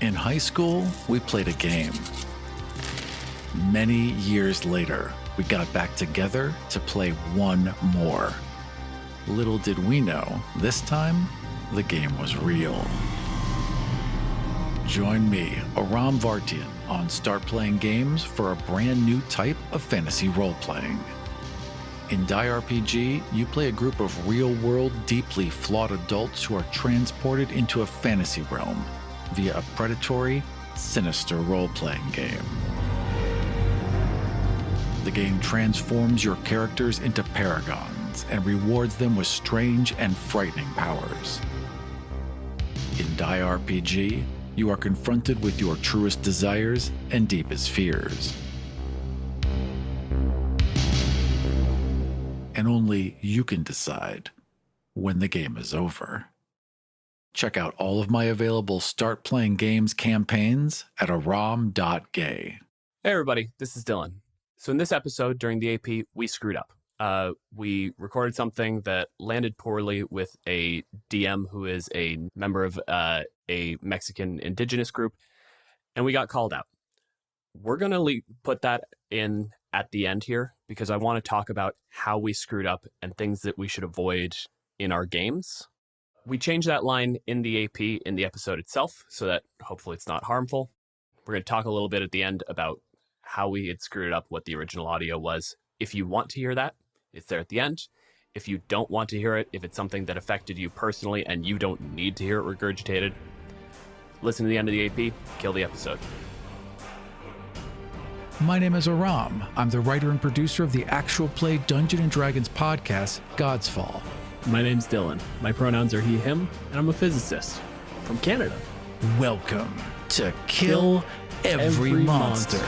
In high school, we played a game. Many years later, we got back together to play one more. Little did we know, this time, the game was real. Join me, Aram Vartian, on Start Playing Games for a brand new type of fantasy role-playing. In Die RPG, you play a group of real-world, deeply flawed adults who are transported into a fantasy realm via a predatory, sinister role-playing game. The game transforms your characters into paragons and rewards them with strange and frightening powers. In Die RPG, you are confronted with your truest desires and deepest fears. And only you can decide when the game is over. Check out all of my available Start Playing Games campaigns at aram.gay. Hey everybody, this is Dylan. So in this episode, during the AP, we screwed up. We recorded something that landed poorly with a DM who is a member of a Mexican indigenous group, and we got called out. We're going to put that in at the end here because I want to talk about how we screwed up and things that we should avoid in our games. We changed that line in the AP in the episode itself so that hopefully it's not harmful. We're going to talk a little bit at the end about how we had screwed up what the original audio was. If you want to hear that, it's there at the end. If you don't want to hear it, if it's something that affected you personally and you don't need to hear it regurgitated, listen to the end of the AP, kill the episode. My name is Aram. I'm the writer and producer of the actual play Dungeons & Dragons podcast, God's Fall. My name's Dylan. My pronouns are he, him, and I'm a physicist from Canada. Welcome to Kill Every Monster.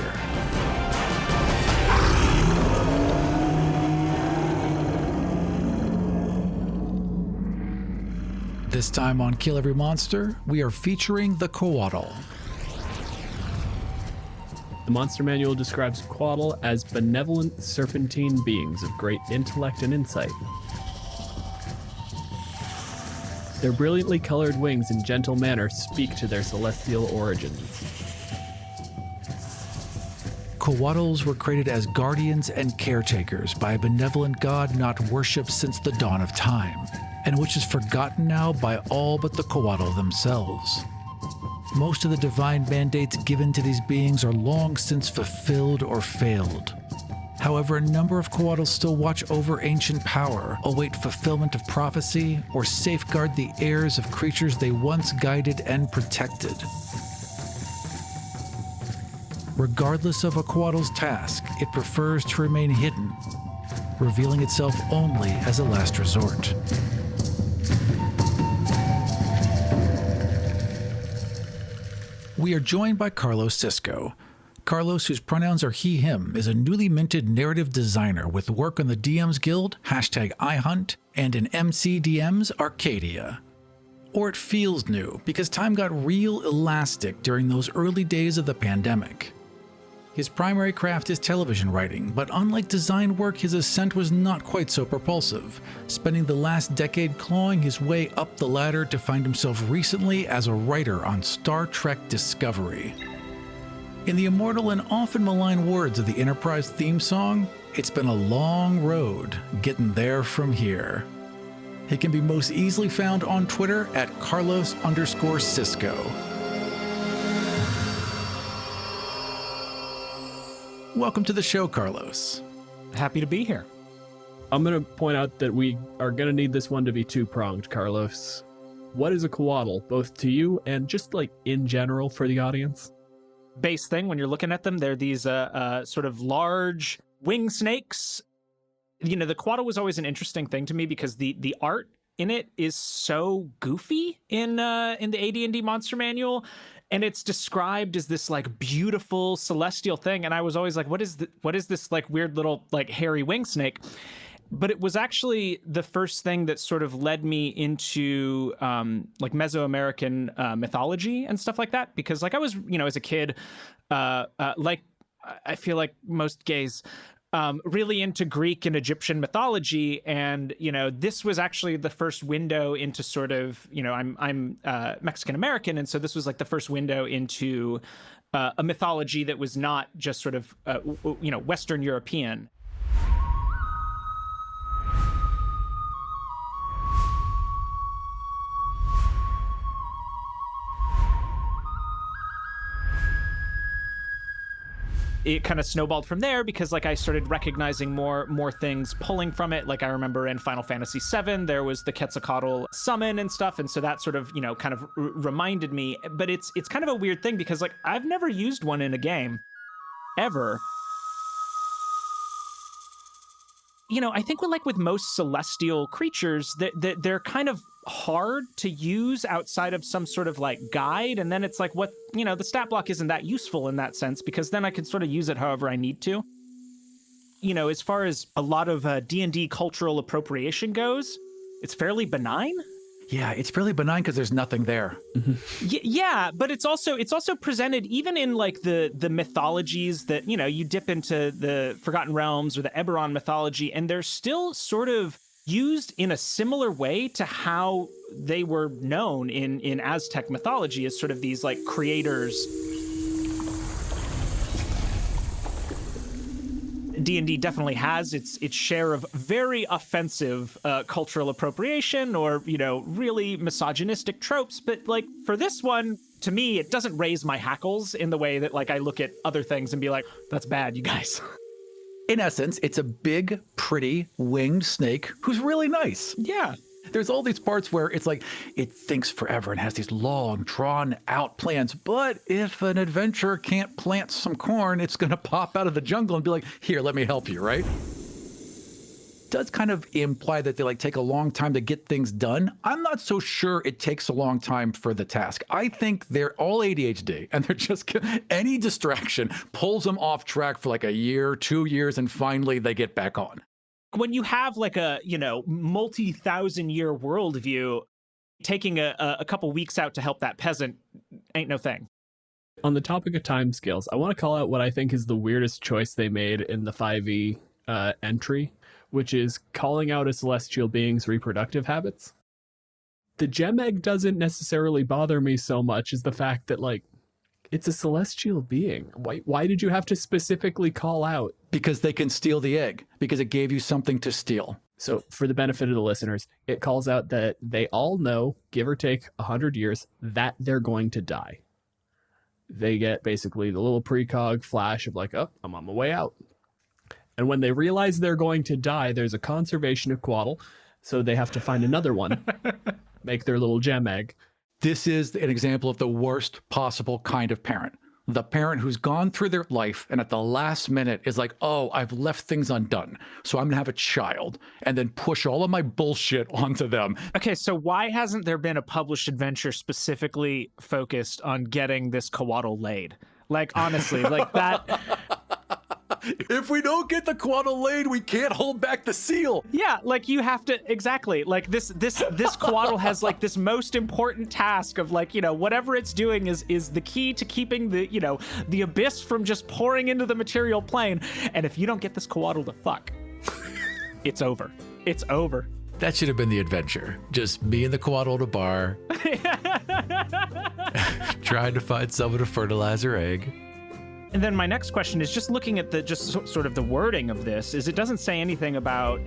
This time on Kill Every Monster, we are featuring the Couatl. The Monster Manual describes Couatl as benevolent serpentine beings of great intellect and insight. Their brilliantly colored wings and gentle manner speak to their celestial origins. Couatls were created as guardians and caretakers by a benevolent god not worshipped since the dawn of time, and which is forgotten now by all but the Couatl themselves. Most of the divine mandates given to these beings are long since fulfilled or failed. However, a number of Couatls still watch over ancient power, await fulfillment of prophecy, or safeguard the heirs of creatures they once guided and protected. Regardless of a Couatl's task, it prefers to remain hidden, revealing itself only as a last resort. We are joined by Carlos Cisco. Carlos, whose pronouns are he, him, is a newly minted narrative designer with work on the DM's Guild, #iHunt, and in MCDM's Arcadia. Or it feels new, because time got real elastic during those early days of the pandemic. His primary craft is television writing, but unlike design work, his ascent was not quite so propulsive, spending the last decade clawing his way up the ladder to find himself recently as a writer on Star Trek Discovery. In the immortal and often maligned words of the Enterprise theme song, it's been a long road getting there from here. He can be most easily found on Twitter at Carlos_Cisco. Welcome to the show, Carlos. Happy to be here. I'm going to point out that we are going to need this one to be two-pronged, Carlos. What is a Couatl, both to you and just like in general for the audience? Base thing, when you're looking at them, they're these sort of large wing snakes. You know, the Couatl was always an interesting thing to me because the art in it is so goofy in the AD&D Monster Manual. And it's described as this like beautiful celestial thing. And I was always like, what is this like weird little like hairy wing snake? But it was actually the first thing that sort of led me into like Mesoamerican mythology and stuff like that. Because like I was, you know, as a kid, like I feel like most gays, really into Greek and Egyptian mythology, and this was actually the first window into sort of I'm Mexican American, and so this was like the first window into a mythology that was not just sort of Western European. It kind of snowballed from there because like I started recognizing more things pulling from it. Like I remember in Final Fantasy VII, there was the Quetzalcoatl summon and stuff. And so that sort of, kind of reminded me. But it's kind of a weird thing because like I've never used one in a game ever. I think with most celestial creatures, they're kind of hard to use outside of some sort of like guide. And then it's like the stat block isn't that useful in that sense because then I can sort of use it however I need to. As far as a lot of D&D cultural appropriation goes, it's fairly benign. Yeah, it's fairly benign because there's nothing there. Yeah, but it's also presented even in like the mythologies that, you dip into the Forgotten Realms or the Eberron mythology, and they're still sort of used in a similar way to how they were known in Aztec mythology as sort of these like creators. D&D definitely has its share of very offensive cultural appropriation or, really misogynistic tropes. But like for this one, to me, it doesn't raise my hackles in the way that like I look at other things and be like, that's bad, you guys. In essence, it's a big, pretty, winged snake who's really nice. Yeah. There's all these parts where it's like it thinks forever and has these long, drawn-out plans. But if an adventurer can't plant some corn, it's going to pop out of the jungle and be like, here, let me help you, right? Does kind of imply that they like take a long time to get things done. I'm not so sure it takes a long time for the task. I think they're all ADHD and they're just any distraction pulls them off track for like a year, 2 years, and finally they get back on. When you have like a, multi-thousand-year worldview, taking a couple weeks out to help that peasant ain't no thing. On the topic of timescales, I want to call out what I think is the weirdest choice they made in the 5e entry, which is calling out a celestial being's reproductive habits. The gem egg doesn't necessarily bother me so much as the fact that, like, it's a celestial being. Why did you have to specifically call out? Because they can steal the egg, because it gave you something to steal. So for the benefit of the listeners, it calls out that they all know, give or take 100 years, that they're going to die. They get basically the little precog flash of like, oh, I'm on my way out. And when they realize they're going to die, there's a conservation of Couatl, so they have to find another one, make their little gem egg. This is an example of the worst possible kind of parent. The parent who's gone through their life and at the last minute is like, oh, I've left things undone, so I'm going to have a child, and then push all of my bullshit onto them. Okay, so why hasn't there been a published adventure specifically focused on getting this Couatl laid? Like, honestly, like that... If we don't get the Couatl laid, we can't hold back the seal. Yeah, like you have to, exactly. Like this Couatl has like this most important task of like, whatever it's doing is the key to keeping the abyss from just pouring into the material plane. And if you don't get this Couatl to fuck, it's over. It's over. That should have been the adventure. Just me and the Couatl at a bar. Trying to find someone to fertilize her egg. And then my next question is just looking at sort of the wording of this is it doesn't say anything about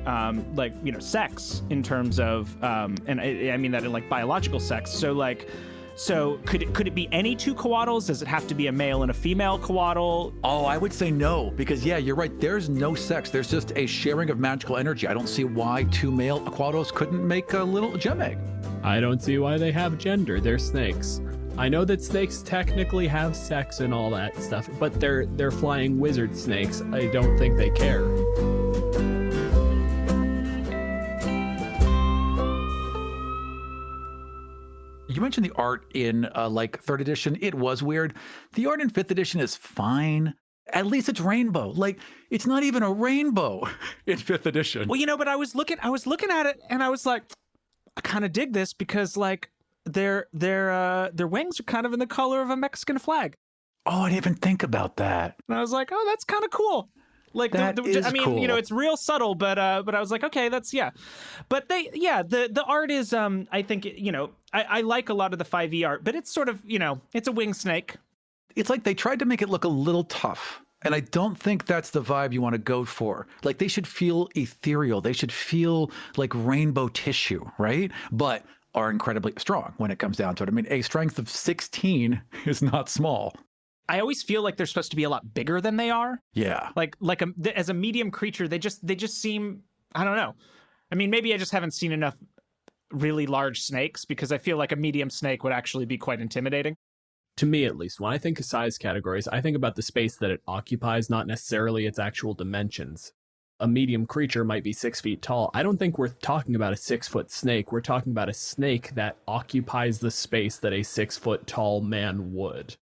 sex in terms of and I mean that in like biological sex. So could it be any two Couatls? Does it have to be a male and a female Couatl? Oh, I would say no, because yeah, you're right. There's no sex. There's just a sharing of magical energy. I don't see why two male Couatls couldn't make a little gem egg. I don't see why they have gender. They're snakes. I know that snakes technically have sex and all that stuff, but they're flying wizard snakes. I don't think they care. You mentioned the art in like 3rd edition. It was weird. The art in 5th edition is fine. At least it's rainbow. Like, it's not even a rainbow in 5th edition. Well, but I was looking at it and I was like, I kind of dig this because like their wings are kind of in the color of a Mexican flag. Oh, I didn't even think about that. And I was like, oh, that's kind of cool. Like, That is I mean, cool. it's real subtle, but I was like, okay, that's, yeah. But the art is, I think, I like a lot of the 5e art, but it's sort of, it's a wing snake. It's like they tried to make it look a little tough. And I don't think that's the vibe you want to go for. Like, they should feel ethereal. They should feel like rainbow tissue, right? But are incredibly strong when it comes down to it. I mean, a strength of 16 is not small. I always feel like they're supposed to be a lot bigger than they are. Yeah. As a medium creature, they just seem, I don't know. I mean, maybe I just haven't seen enough really large snakes, because I feel like a medium snake would actually be quite intimidating. To me, at least, when I think of size categories, I think about the space that it occupies, not necessarily its actual dimensions. A medium creature might be 6 feet tall. I don't think we're talking about a 6-foot snake. We're talking about a snake that occupies the space that a 6-foot tall man would.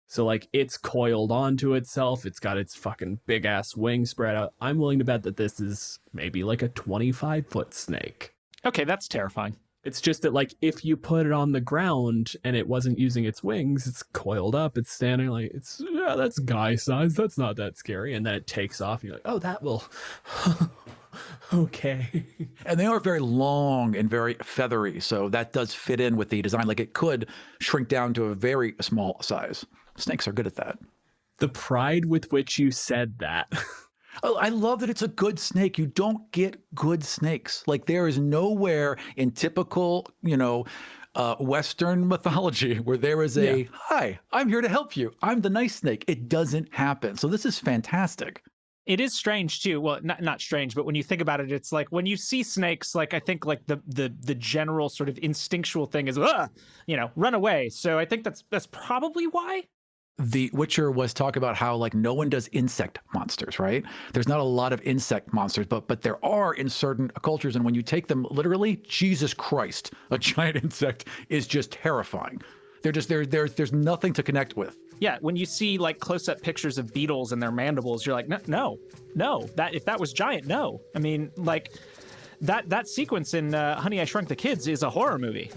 So, like, it's coiled onto itself. It's got its fucking big-ass wings spread out. I'm willing to bet that this is maybe like a 25-foot snake. Okay, that's terrifying. It's just that, like, if you put it on the ground and it wasn't using its wings, it's coiled up, it's standing like, that's guy size. That's not that scary. And then it takes off. And you're like, oh, that will... okay. And they are very long and very feathery. So that does fit in with the design. Like, it could shrink down to a very small size. Snakes are good at that. The pride with which you said that. Oh, I love that it's a good snake. You don't get good snakes. Like, there is nowhere in typical, Western mythology where there is hi, I'm here to help you. I'm the nice snake. It doesn't happen. So this is fantastic. It is strange too. Well, not strange, but when you think about it, it's like when you see snakes, like, I think like the general sort of instinctual thing is, run away. So I think that's probably why. The Witcher was talking about how, like, no one does insect monsters, right? There's not a lot of insect monsters, but there are in certain cultures. And when you take them literally, Jesus Christ, a giant insect is just terrifying. There's nothing to connect with. Yeah, when you see like close-up pictures of beetles and their mandibles, you're like, no, that if that was giant, no. I mean, like, that sequence in Honey, I Shrunk the Kids is a horror movie.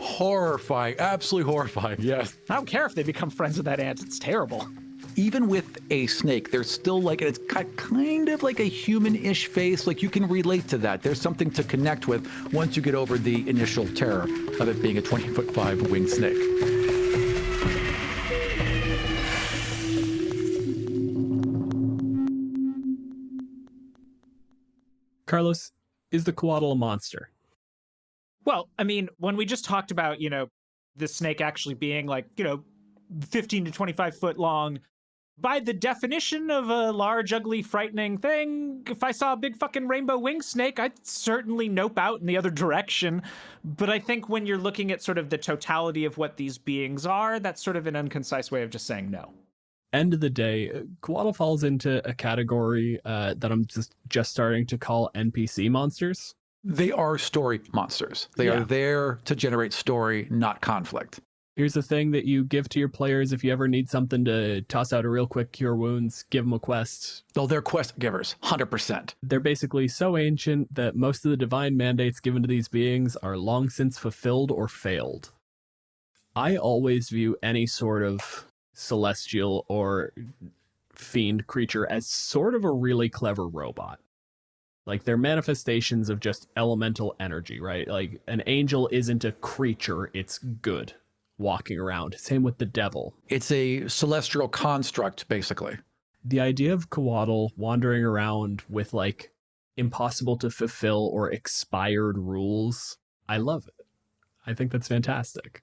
Horrifying, absolutely horrifying, yes. I don't care if they become friends with that ant. It's terrible. Even with a snake, there's still like, it's got kind of like a human-ish face. Like, you can relate to that. There's something to connect with once you get over the initial terror of it being a 20-foot-5 winged snake. Carlos, is the Couatl a monster? Well, I mean, when we just talked about, the snake actually being like, 15 to 25 foot long, by the definition of a large, ugly, frightening thing, if I saw a big fucking rainbow wing snake, I'd certainly nope out in the other direction. But I think when you're looking at sort of the totality of what these beings are, that's sort of an unconcise way of just saying no. End of the day, Couatl falls into a category that I'm just starting to call NPC monsters. They are story monsters. They are there to generate story, not conflict. Here's the thing that you give to your players if you ever need something to toss out a real quick cure wounds, give them a quest. Oh, they're quest givers, 100%. They're basically so ancient that most of the divine mandates given to these beings are long since fulfilled or failed. I always view any sort of celestial or fiend creature as sort of a really clever robot. Like, they're manifestations of just elemental energy, right? Like, an angel isn't a creature, it's good walking around. Same with the devil. It's a celestial construct, basically. The idea of Couatl wandering around with, like, impossible to fulfill or expired rules, I love it. I think that's fantastic.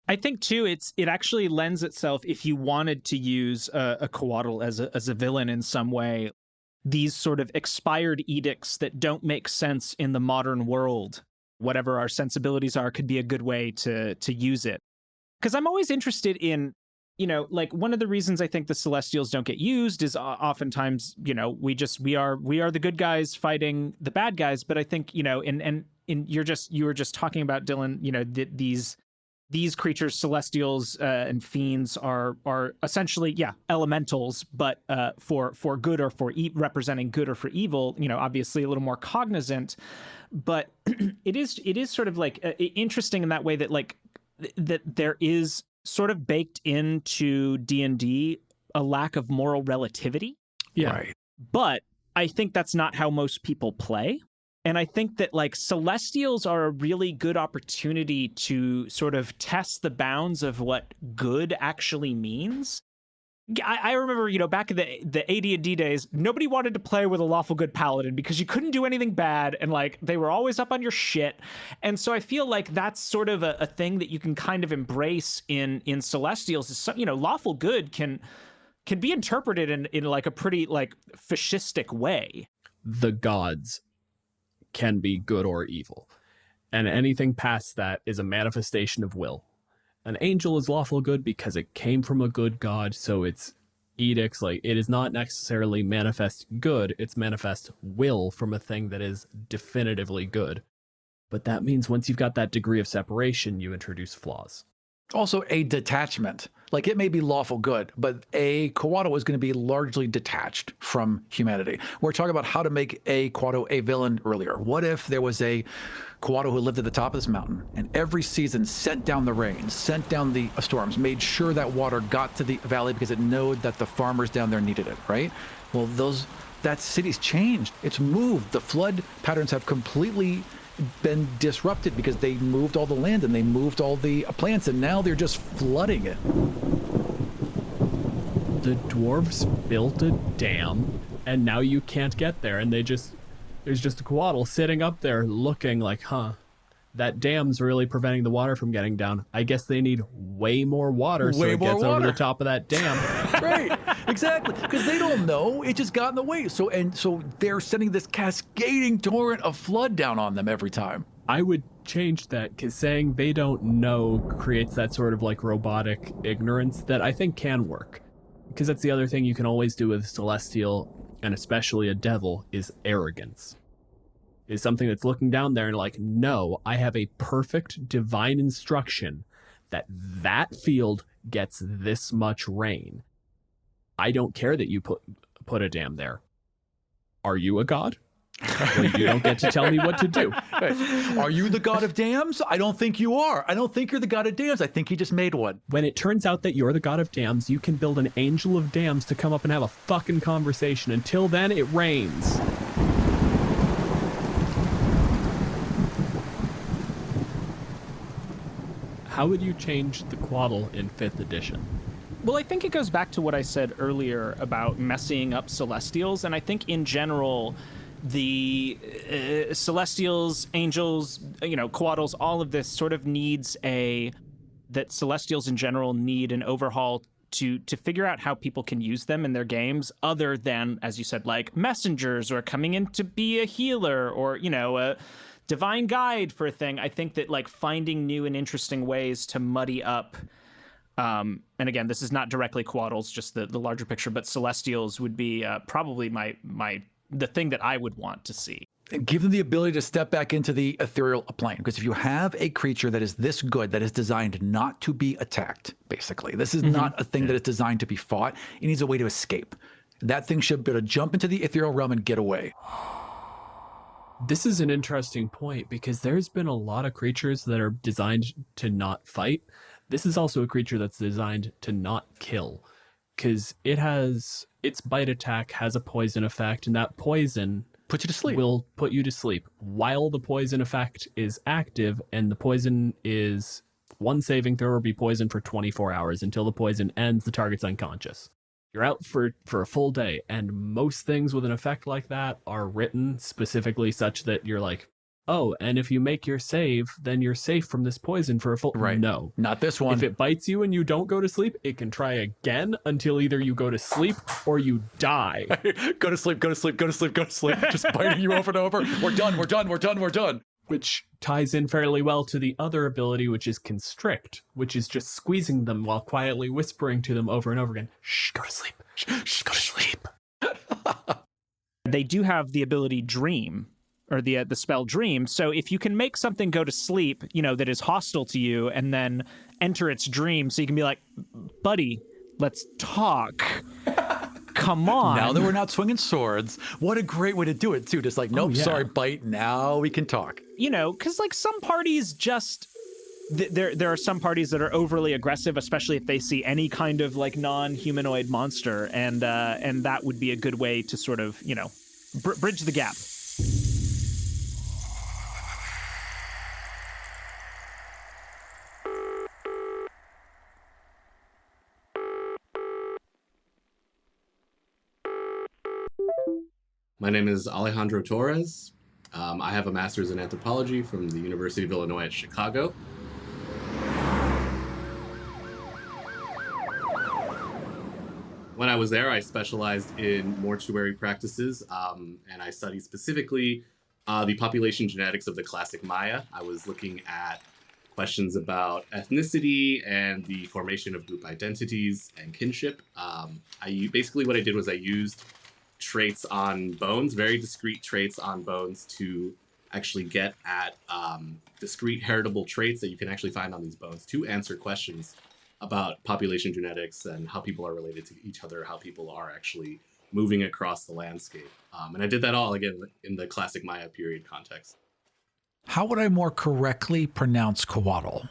I think too, it actually lends itself, if you wanted to use a Couatl as a villain in some way, these sort of expired edicts that don't make sense in the modern world, whatever our sensibilities are, could be a good way to use it. Because I'm always interested in, like, one of the reasons I think the Celestials don't get used is oftentimes, we are the good guys fighting the bad guys. But I think, and you were just talking about, Dylan, these creatures, celestials and fiends, are essentially, elementals, but for good or for representing good or for evil. Obviously a little more cognizant, but it is sort of like interesting in that way that like that there is sort of baked into D&D a lack of moral relativity. Yeah. Right. But I think that's not how most people play. And I think that like Celestials are a really good opportunity to sort of test the bounds of what good actually means. I remember, you know, back in the AD&D days, nobody wanted to play with a lawful good paladin because you couldn't do anything bad, and like they were always up on your shit. And so I feel like that's sort of a thing that you can kind of embrace in Celestials. Is some, you know, lawful good can be interpreted in like a pretty like fascistic way. The gods can be good or evil, and anything past that is a manifestation of will. An angel is lawful good because it came from a good god, so its edicts, like, it is not necessarily manifest good, it's manifest will from a thing that is definitively good. But that means once you've got that degree of separation, you introduce flaws. Also a detachment. Like, it may be lawful good, but a Couatl is going to be largely detached from humanity. We're talking about how to make a Couatl a villain earlier. What if there was a Couatl who lived at the top of this mountain and every season sent down the rains, sent down the storms, made sure that water got to the valley because it knew that the farmers down there needed it, right? Well, that city's changed. It's moved. The flood patterns have completely been disrupted because they moved all the land and they moved all the plants, and now they're just flooding it. The dwarves built a dam, and now you can't get there, and there's just a Couatl sitting up there looking like, that dam's really preventing the water from getting down. I guess they need way more water so it gets over the top of that dam. Right, exactly, because they don't know. It just got in the way. So they're sending this cascading torrent of flood down on them every time. I would change that, because saying they don't know creates that sort of like robotic ignorance that I think can work. Because that's the other thing you can always do with Celestial, and especially a devil, is arrogance. Is something that's looking down there and like, no, I have a perfect divine instruction that field gets this much rain. I don't care that you put a dam there. Are you a god? Well, you don't get to tell me what to do. Are you the god of dams? I don't think you are. I don't think you're the god of dams. I think he just made one. When it turns out that you're the god of dams, you can build an angel of dams to come up and have a fucking conversation. Until then, it rains. How would you change the Couatl in 5th edition? Well, I think it goes back to what I said earlier about messing up Celestials, and I think in general, the Celestials, Angels, Couatls, all of this sort of needs that Celestials in general need an overhaul to figure out how people can use them in their games, other than, as you said, like messengers or coming in to be a healer or, a divine guide for a thing. I think that like finding new and interesting ways to muddy up, and again, this is not directly Couatls, just the larger picture, but Celestials would be probably the thing that I would want to see. Give them the ability to step back into the ethereal plane, because if you have a creature that is this good, that is designed not to be attacked, basically, this is not a thing that is designed to be fought. It needs a way to escape. That thing should be able to jump into the ethereal realm and get away. This is an interesting point, because there's been a lot of creatures that are designed to not fight. This is also a creature that's designed to not kill, because its bite attack has a poison effect, and that poison puts you to sleep. Will put you to sleep while the poison effect is active, and the poison is one saving throw or be poisoned for 24 hours until the poison ends, the target's unconscious. You're out for a full day, and most things with an effect like that are written specifically such that you're like, oh, and if you make your save, then you're safe from this poison for a full... Right. No. Not this one. If it bites you and you don't go to sleep, it can try again until either you go to sleep or you die. Go to sleep, go to sleep, go to sleep, go to sleep. Just biting you over and over. We're done, we're done, we're done, we're done. Which ties in fairly well to the other ability, which is Constrict, which is just squeezing them while quietly whispering to them over and over again, shh, go to sleep, shh, go to sleep. They do have the ability Dream, or the spell Dream. So if you can make something go to sleep, that is hostile to you, and then enter its dream, so you can be like, buddy, let's talk. Come on. Now that we're not swinging swords, what a great way to do it, too. Just like, nope, sorry, bite. Now we can talk. Because like some parties just there are some parties that are overly aggressive, especially if they see any kind of like non-humanoid monster, and that would be a good way to sort of, you know, bridge the gap. My name is Alejandro Torres. I have a master's in anthropology from the University of Illinois at Chicago. When I was there, I specialized in mortuary practices, and I studied specifically the population genetics of the classic Maya. I was looking at questions about ethnicity and the formation of group identities and kinship. Basically what I did was I used traits on bones, very discrete traits on bones, to actually get at discrete heritable traits that you can actually find on these bones to answer questions about population genetics and how people are related to each other, how people are actually moving across the landscape. And I did that all, again, in the classic Maya period context. How would I more correctly pronounce Couatl?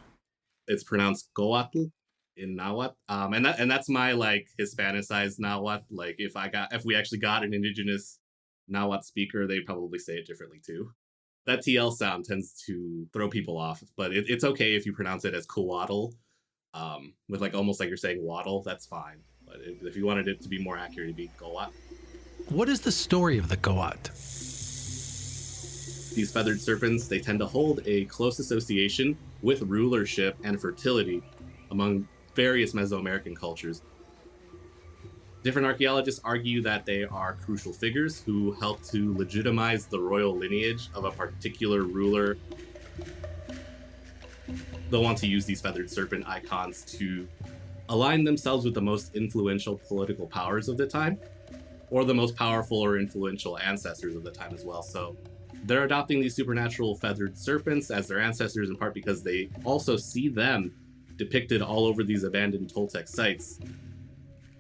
It's pronounced Couatl in Nahuatl, and that's my like Hispanicized Nahuatl. Like if we actually got an indigenous Nahuatl speaker, they'd probably say it differently too. That TL sound tends to throw people off, but it's okay if you pronounce it as Couatl, with like almost like you're saying waddle. That's fine. But if you wanted it to be more accurate, it'd be Couatl. What is the story of the Couatl? These feathered serpents, they tend to hold a close association with rulership and fertility among various Mesoamerican cultures. Different archaeologists argue that they are crucial figures who help to legitimize the royal lineage of a particular ruler. They'll want to use these feathered serpent icons to align themselves with the most influential political powers of the time, or the most powerful or influential ancestors of the time as well. So they're adopting these supernatural feathered serpents as their ancestors, in part because they also see them depicted all over these abandoned Toltec sites.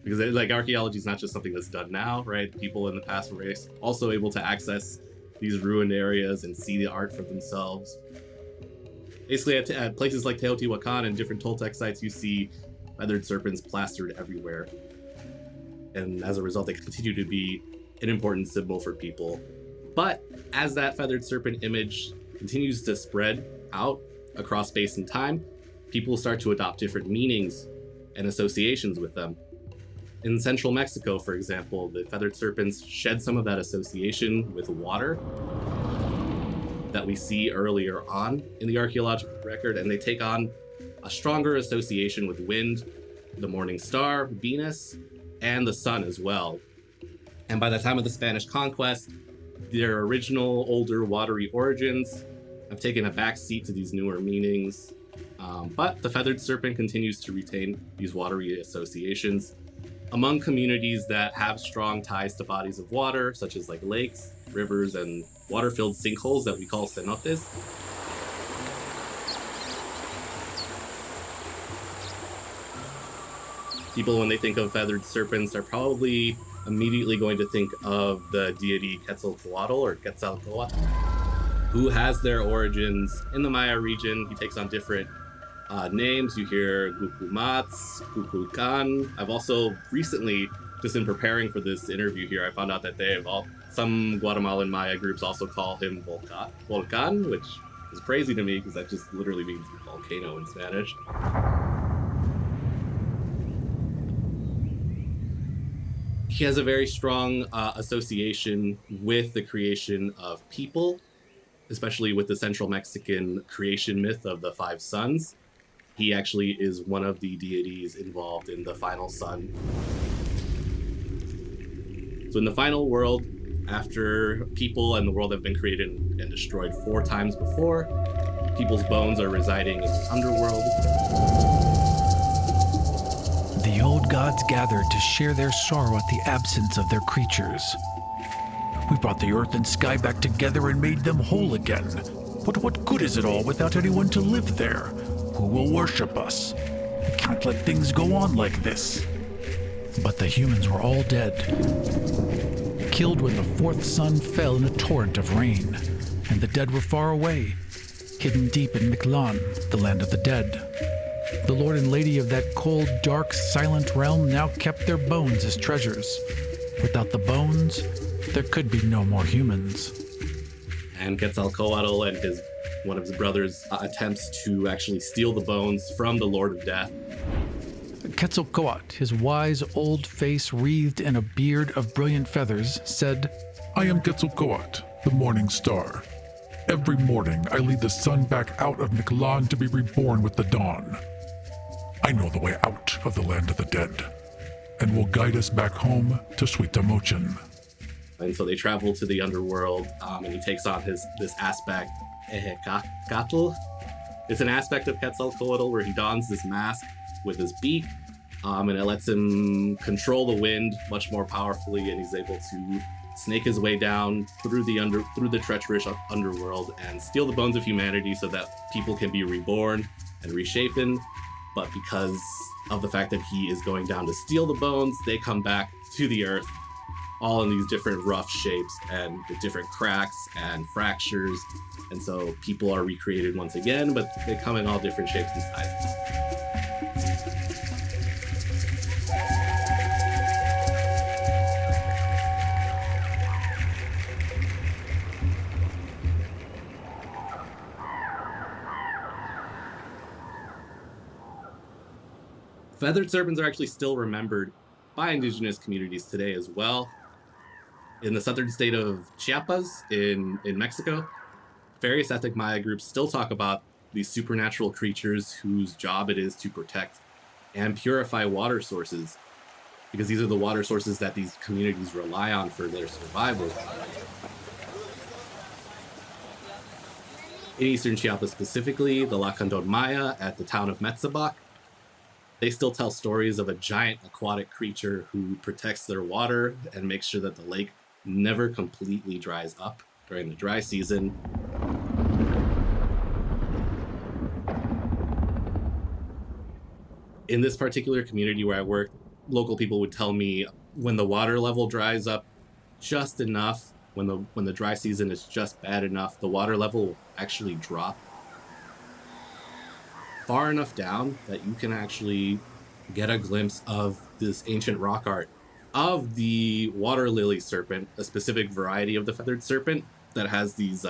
Because like archaeology is not just something that's done now, right? People in the past were also able to access these ruined areas and see the art for themselves. Basically at places like Teotihuacan and different Toltec sites, you see feathered serpents plastered everywhere. And as a result, they continue to be an important symbol for people. But as that feathered serpent image continues to spread out across space and time, people start to adopt different meanings and associations with them. In central Mexico, for example, the feathered serpents shed some of that association with water that we see earlier on in the archaeological record, and they take on a stronger association with wind, the morning star, Venus, and the sun as well. And by the time of the Spanish conquest, their original older watery origins have taken a back seat to these newer meanings. But the feathered serpent continues to retain these watery associations among communities that have strong ties to bodies of water, such as like lakes, rivers, and water-filled sinkholes that we call cenotes. People, when they think of feathered serpents, are probably immediately going to think of the deity Quetzalcoatl or Quetzalcoatl, who has their origins in the Maya region. He takes on different names. You hear Gukumats, Kukulkan. I've also recently, just in preparing for this interview here, I found out that some Guatemalan Maya groups also call him Volcan, which is crazy to me because that just literally means volcano in Spanish. He has a very strong association with the creation of people, especially with the Central Mexican creation myth of the five suns. He actually is one of the deities involved in the final sun. So in the final world, after people and the world have been created and destroyed 4 times before, people's bones are residing in the underworld. The old gods gathered to share their sorrow at the absence of their creatures. We brought the earth and sky back together and made them whole again. But what good is it all without anyone to live there? Who will worship us? We can't let things go on like this. But the humans were all dead, killed when the 4th sun fell in a torrent of rain, and the dead were far away, hidden deep in Macleod, the land of the dead. The lord and lady of that cold, dark, silent realm now kept their bones as treasures. Without the bones, there could be no more humans. And Couatl and one of his brothers attempts to actually steal the bones from the Lord of Death. Couatl, his wise old face wreathed in a beard of brilliant feathers, said, I am Couatl, the morning star. Every morning I lead the sun back out of Macleod to be reborn with the dawn. I know the way out of the land of the dead, and will guide us back home to Sweet Mochin. And so they travel to the underworld, and he takes on this aspect, Couatl. It's an aspect of Couatl where he dons this mask with his beak, and it lets him control the wind much more powerfully, and he's able to snake his way down through the treacherous underworld and steal the bones of humanity so that people can be reborn and reshapen. But because of the fact that he is going down to steal the bones, they come back to the earth, all in these different rough shapes and with different cracks and fractures. And so people are recreated once again, but they come in all different shapes and sizes. Feathered serpents are actually still remembered by indigenous communities today as well. In the southern state of Chiapas in Mexico, various ethnic Maya groups still talk about these supernatural creatures whose job it is to protect and purify water sources, because these are the water sources that these communities rely on for their survival. In eastern Chiapas specifically, the Lacandon Maya at the town of Metzabac, they still tell stories of a giant aquatic creature who protects their water and makes sure that the lake never completely dries up during the dry season. In this particular community where I work, local people would tell me when the water level dries up just enough, when the dry season is just bad enough, the water level will actually drop far enough down that you can actually get a glimpse of this ancient rock art of the water lily serpent, a specific variety of the feathered serpent that has these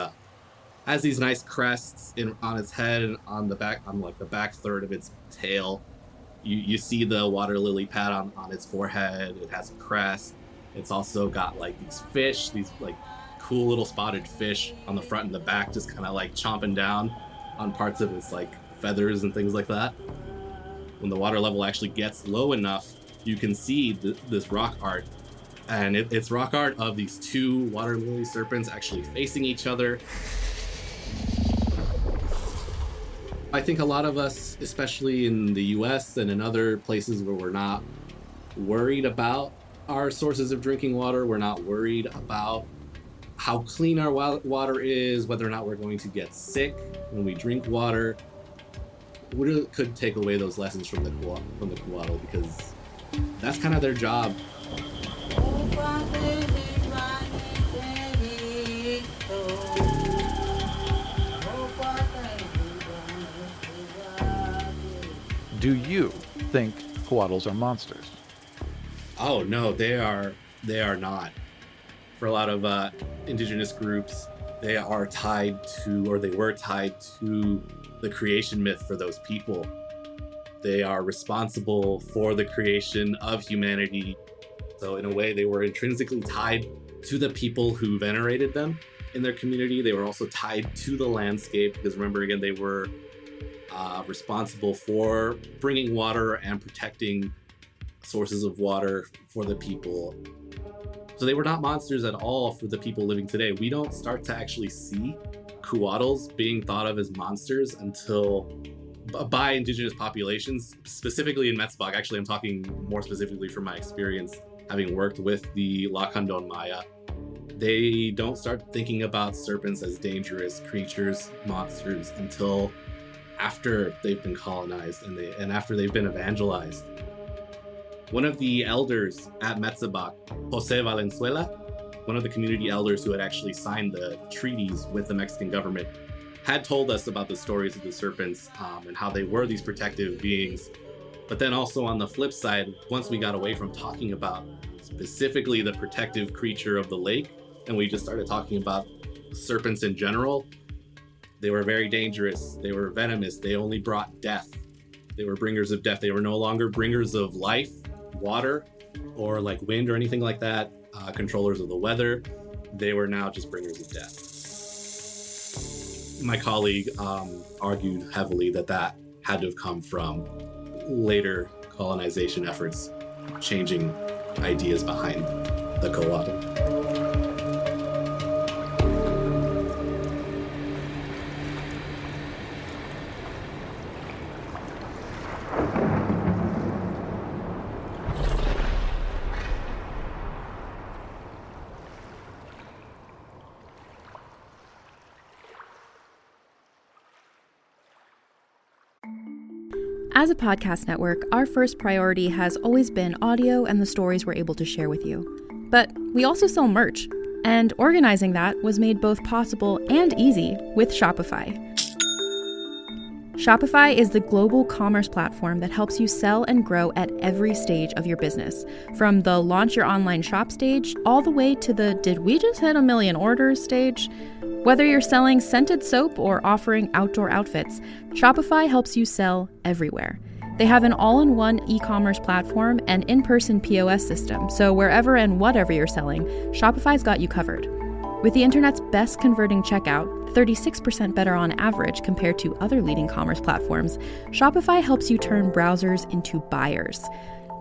nice crests on its head and on the back third of its tail. You see the water lily pad on its forehead. It has a crest. It's also got like these fish, these like cool little spotted fish on the front and the back, just kind of like chomping down on parts of its like feathers and things like that. When the water level actually gets low enough, you can see this rock art, and it's rock art of these two water lily serpents actually facing each other. I think a lot of us, especially in the US and in other places where we're not worried about our sources of drinking water, we're not worried about how clean our water is, whether or not we're going to get sick when we drink water. We really could take away those lessons from the Couatl, because that's kind of their job. Do you think Couatls are monsters? Oh no, they are not. For a lot of indigenous groups, they are tied to, or they were tied to, the creation myth for those people. They are responsible for the creation of humanity. So in a way, they were intrinsically tied to the people who venerated them in their community. They were also tied to the landscape, because remember, again, they were responsible for bringing water and protecting sources of water for the people. So they were not monsters at all for the people living today. We don't start to actually see Couatls being thought of as monsters until by indigenous populations, specifically in Metzabac. Actually, I'm talking more specifically from my experience having worked with the Lacandon Maya. They don't start thinking about serpents as dangerous creatures, monsters, until after they've been colonized and after they've been evangelized. One of the elders at Metzabac, Jose Valenzuela, one of the community elders who had actually signed the treaties with the Mexican government, had told us about the stories of the serpents and how they were these protective beings. But then also on the flip side, once we got away from talking about specifically the protective creature of the lake, and we just started talking about serpents in general, they were very dangerous. They were venomous. They only brought death. They were bringers of death. They were no longer bringers of life, water, or like wind or anything like that, controllers of the weather. They were now just bringers of death. My colleague argued heavily that had to have come from later colonization efforts, changing ideas behind the Couatl. As a podcast network, our first priority has always been audio and the stories we're able to share with you. But we also sell merch, and organizing that was made both possible and easy with Shopify. Shopify is the global commerce platform that helps you sell and grow at every stage of your business, from the launch your online shop stage all the way to the did we just hit 1 million orders stage. Whether you're selling scented soap or offering outdoor outfits, Shopify helps you sell everywhere. They have an all-in-one e-commerce platform and in-person POS system, so wherever and whatever you're selling, Shopify's got you covered. With the internet's best converting checkout, 36% better on average compared to other leading commerce platforms, Shopify helps you turn browsers into buyers.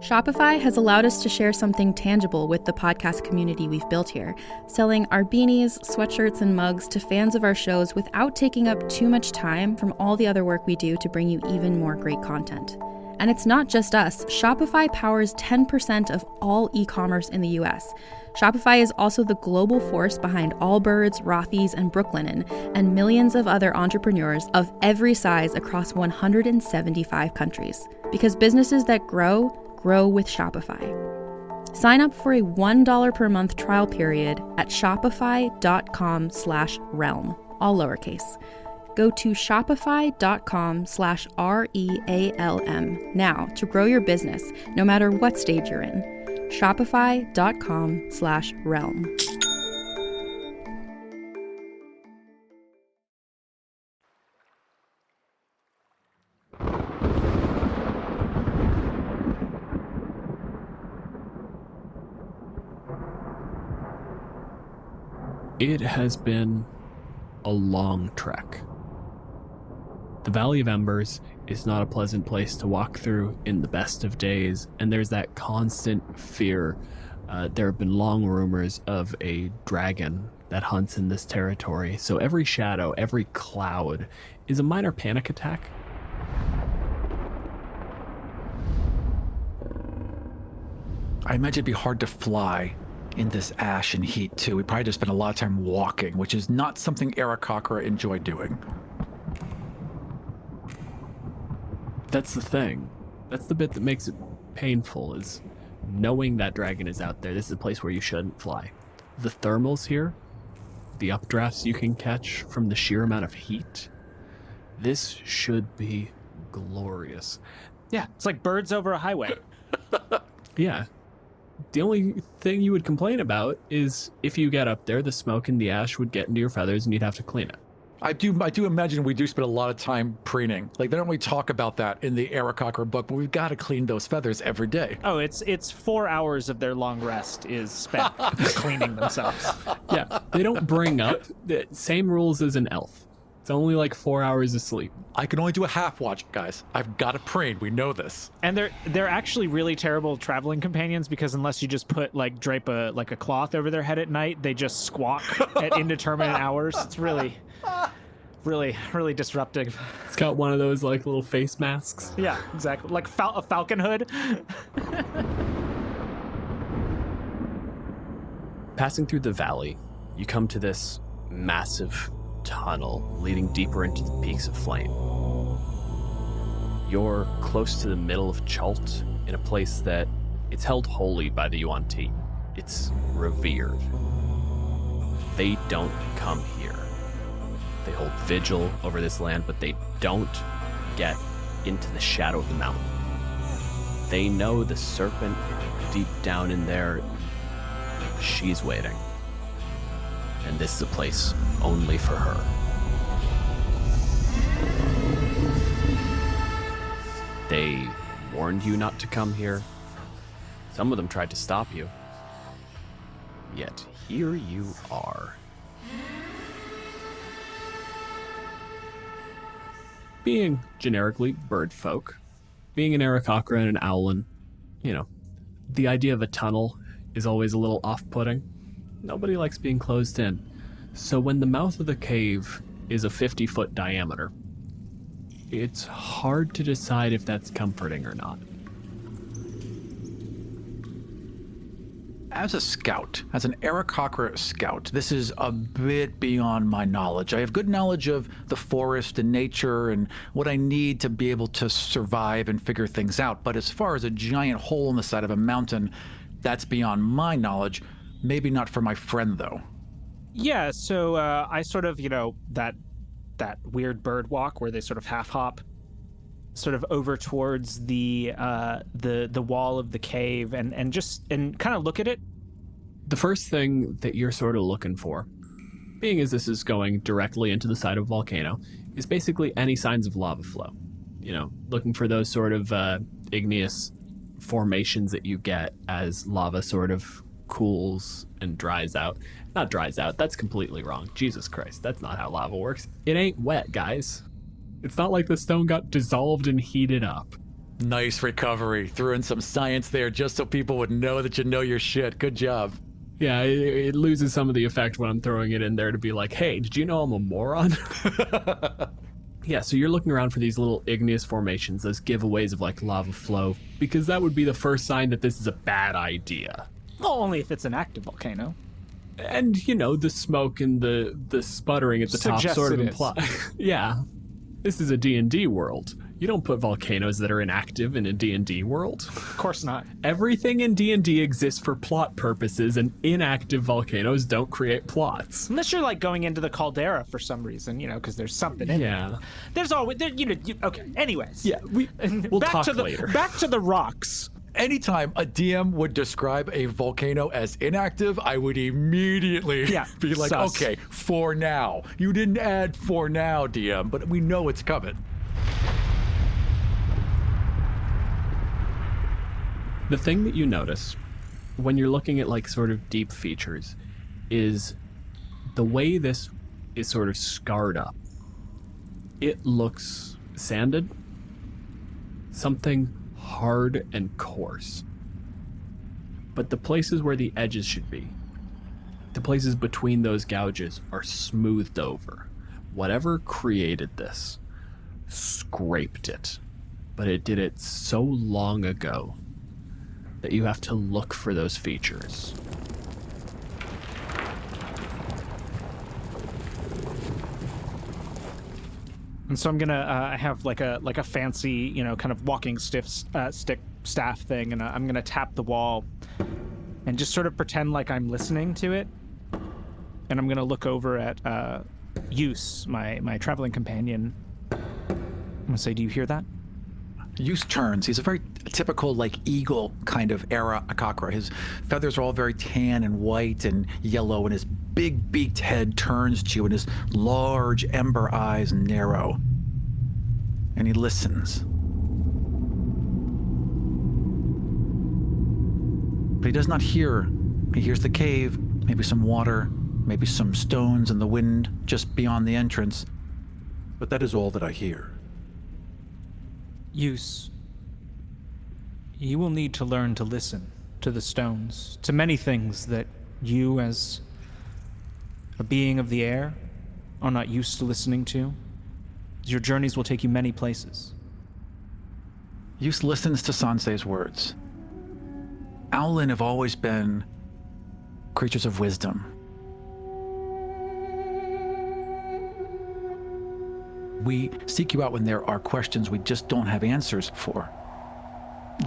Shopify has allowed us to share something tangible with the podcast community we've built here, selling our beanies, sweatshirts, and mugs to fans of our shows without taking up too much time from all the other work we do to bring you even more great content. And it's not just us. Shopify powers 10% of all e-commerce in the US. Shopify is also the global force behind Allbirds, Rothy's, and Brooklinen, and millions of other entrepreneurs of every size across 175 countries. Because businesses that grow with Shopify. Sign up for a $1 per month trial period at shopify.com/realm, all lowercase. Go to shopify.com/REALM now to grow your business, no matter what stage you're in. Shopify.com/realm. It has been a long trek. The Valley of Embers is not a pleasant place to walk through in the best of days, and there's that constant fear. There have been long rumors of a dragon that hunts in this territory, so every shadow, every cloud is a minor panic attack. I imagine it'd be hard to fly in this ash and heat too. We probably just spent a lot of time walking, which is not something Aarakocra enjoy doing. That's the thing. That's the bit that makes it painful, is knowing that dragon is out there. This is a place where you shouldn't fly. The thermals here, the updrafts you can catch from the sheer amount of heat, this should be glorious. Yeah, it's like birds over a highway. Yeah. The only thing you would complain about is if you get up there, the smoke and the ash would get into your feathers and you'd have to clean it. I do imagine we do spend a lot of time preening. Like, they don't really talk about that in the Aarakocra book, but we've got to clean those feathers every day. Oh, it's 4 hours of their long rest is spent cleaning themselves. Yeah, they don't bring up the same rules as an elf. It's only like 4 hours of sleep. I can only do a half watch, guys. I've got to preen. We know this. And they're actually really terrible traveling companions, because unless you just drape a cloth over their head at night, they just squawk at indeterminate hours. It's really disruptive. It's got one of those like little face masks. Yeah, exactly. Like a falcon hood. Passing through the valley, you come to this massive tunnel leading deeper into the peaks of flame. You're close to the middle of Chult, in a place that it's held holy by the Yuan-Ti. It's revered. They don't come here. They hold vigil over this land, but they don't get into the shadow of the mountain. They know the serpent deep down in there, she's waiting. And this is a place only for her. They warned you not to come here. Some of them tried to stop you. Yet here you are. Being generically bird folk, being an Aarakocra and an Owlin, the idea of a tunnel is always a little off-putting. Nobody likes being closed in. So when the mouth of the cave is a 50-foot diameter, it's hard to decide if that's comforting or not. As a scout, as an Aarakocra scout, this is a bit beyond my knowledge. I have good knowledge of the forest and nature and what I need to be able to survive and figure things out. But as far as a giant hole in the side of a mountain, that's beyond my knowledge. Maybe not for my friend, though. Yeah, so I sort of, that weird bird walk where they sort of half hop sort of over towards the wall of the cave and kind of look at it. The first thing that you're sort of looking for, being as this is going directly into the side of a volcano, is basically any signs of lava flow. Looking for those sort of igneous formations that you get as lava sort of cools and dries out. Not dries out, that's completely wrong. Jesus Christ, that's not how lava works. It ain't wet, guys. It's not like the stone got dissolved and heated up. Nice recovery. Threw in some science there just so people would know that you know your shit. Good job. Yeah, it loses some of the effect when I'm throwing it in there to be like, hey, did you know I'm a moron? Yeah, so you're looking around for these little igneous formations, those giveaways of like lava flow, because that would be the first sign that this is a bad idea. Well, only if it's an active volcano. And, the smoke and the sputtering at the top sort of imply. Yeah. This is a D&D world. You don't put volcanoes that are inactive in a D&D world. Of course not. Everything in D&D exists for plot purposes, and inactive volcanoes don't create plots. Unless you're like going into the caldera for some reason, because there's something in there. There's always, okay, anyways. Yeah, we'll talk later. Back to the rocks. Anytime a DM would describe a volcano as inactive, I would immediately be like, sus. Okay, for now. You didn't add for now, DM, but we know it's coming. The thing that you notice when you're looking at like sort of deep features is the way this is sort of scarred up. It looks sanded, something hard and coarse. But the places where the edges should be, the places between those gouges, are smoothed over. Whatever created this scraped it, but it did it so long ago that you have to look for those features. And so I'm gonna I have like a fancy kind of walking stick staff thing, and I'm gonna tap the wall and just sort of pretend like I'm listening to it, and I'm gonna look over at Use, my traveling companion. I'm gonna say, do you hear that? Use turns. He's a very typical eagle kind of Aarakocra. His feathers are all very tan and white and yellow, and his big beaked head turns to you, and his large ember eyes narrow. And he listens. But he does not hear. He hears the cave, maybe some water, maybe some stones in the wind just beyond the entrance. But that is all that I hear. Use. You will need to learn to listen to the stones, to many things that you, as a being of the air, are not used to listening to. Your journeys will take you many places. Use listens to Sansei's words. Owlin have always been creatures of wisdom. We seek you out when there are questions we just don't have answers for.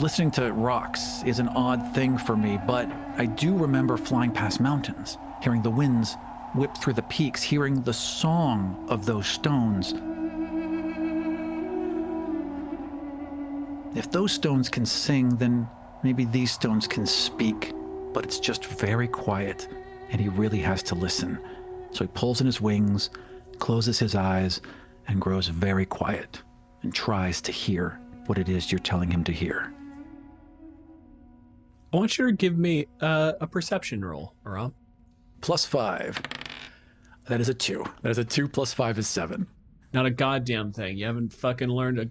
Listening to rocks is an odd thing for me, but I do remember flying past mountains, hearing the winds whip through the peaks, hearing the song of those stones. If those stones can sing, then maybe these stones can speak, but it's just very quiet, and he really has to listen. So he pulls in his wings, closes his eyes, and grows very quiet, and tries to hear what it is you're telling him to hear. I want you to give me a perception roll, Ram. +5. That is a 2. That is a 2 + 5 is 7. Not a goddamn thing. You haven't fucking learned a...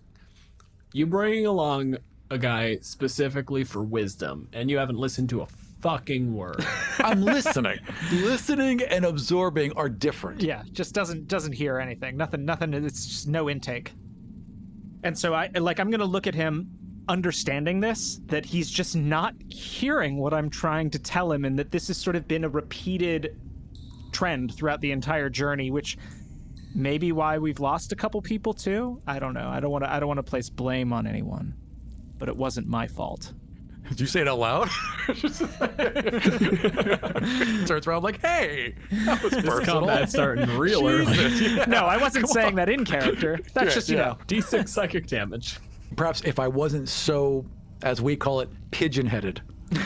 You bringing along a guy specifically for wisdom, and you haven't listened to a fucking word. I'm listening. Listening and absorbing are different. Yeah, just doesn't hear anything. Nothing. It's just no intake. And so I'm going to look at him, understanding this, that he's just not hearing what I'm trying to tell him, and that this has sort of been a repeated trend throughout the entire journey, which may be why we've lost a couple people too. I don't know. I don't want to place blame on anyone, but it wasn't my fault. Did you say it out loud? Turns around like, hey, that was personal. This combat's starting real early. No, I wasn't saying that in character. That's just, you know. D6 psychic damage. Perhaps if I wasn't so, as we call it, pigeon-headed,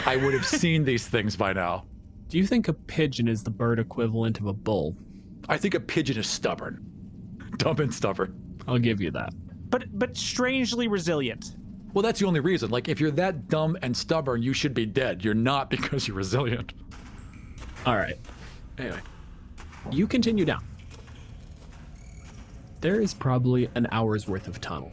I would have seen these things by now. Do you think a pigeon is the bird equivalent of a bull? I think a pigeon is stubborn. Dumb and stubborn. I'll give you that. But strangely resilient. Well, that's the only reason. Like, if you're that dumb and stubborn, you should be dead. You're not because you're resilient. All right. Anyway, you continue down. There is probably an hour's worth of tunnel.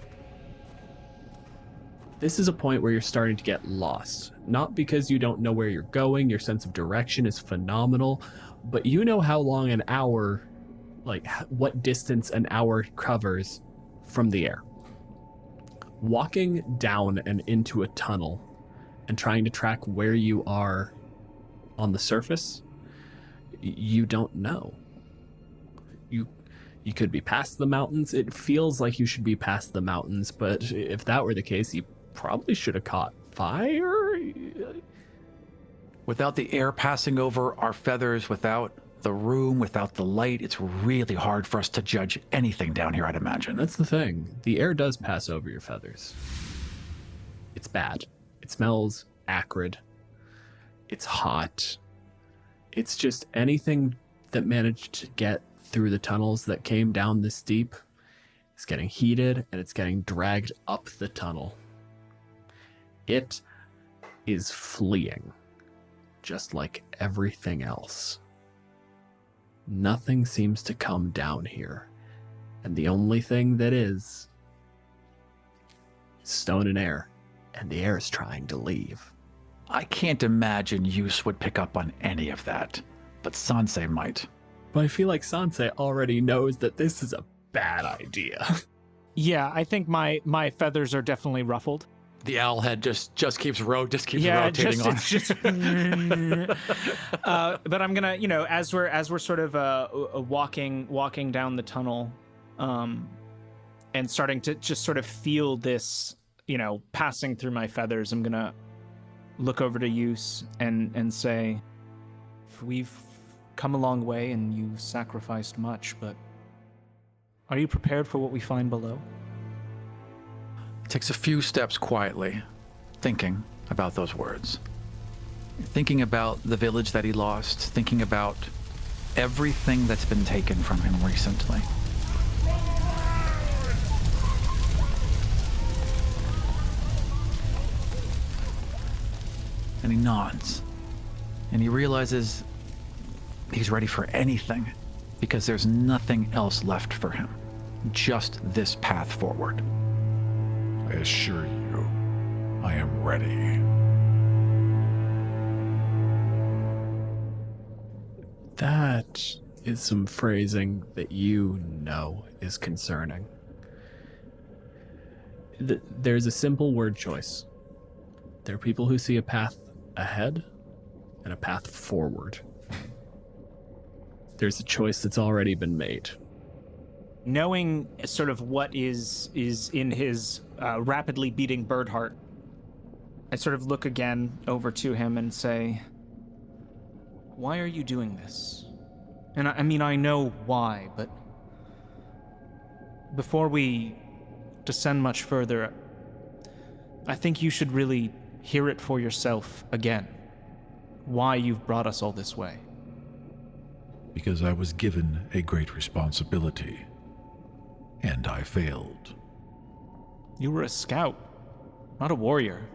This is a point where you're starting to get lost. Not because you don't know where you're going, your sense of direction is phenomenal, but you know how long an hour, like what distance an hour covers from the air. Walking down and into a tunnel and trying to track where you are on the surface, you don't know. You could be past the mountains. It feels like you should be past the mountains, but if that were the case, you probably should have caught fire. Without the air passing over our feathers, without the room, without the light, it's really hard for us to judge anything down here, I'd imagine. That's the thing. The air does pass over your feathers. It's bad. It smells acrid. It's hot. It's just anything that managed to get through the tunnels that came down this deep is getting heated, and it's getting dragged up the tunnel. It is fleeing, just like everything else. Nothing seems to come down here, and the only thing that is stone and air, and the air is trying to leave. I can't imagine Yus would pick up on any of that, but Sansei might. But I feel like Sansei already knows that this is a bad idea. Yeah, I think my feathers are definitely ruffled. The owl head just keeps rotating on. It's just. But I'm gonna, as we're sort of walking down the tunnel, and starting to just sort of feel this, passing through my feathers, I'm gonna look over to Yus and say, "We've come a long way, and you sacrificed much, but are you prepared for what we find below?" Takes a few steps quietly, thinking about those words. Thinking about the village that he lost, thinking about everything that's been taken from him recently. And he nods, and he realizes he's ready for anything, because there's nothing else left for him, just this path forward. I assure you, I am ready. That is some phrasing that is concerning. There's a simple word choice. There are people who see a path ahead and a path forward. There's a choice that's already been made. Knowing sort of what is in his rapidly beating bird heart, I sort of look again over to him and say, "Why are you doing this? And I mean, I know why, but before we descend much further, I think you should really hear it for yourself again. Why you've brought us all this way. Because I was given a great responsibility, and I failed. You were a scout, not a warrior.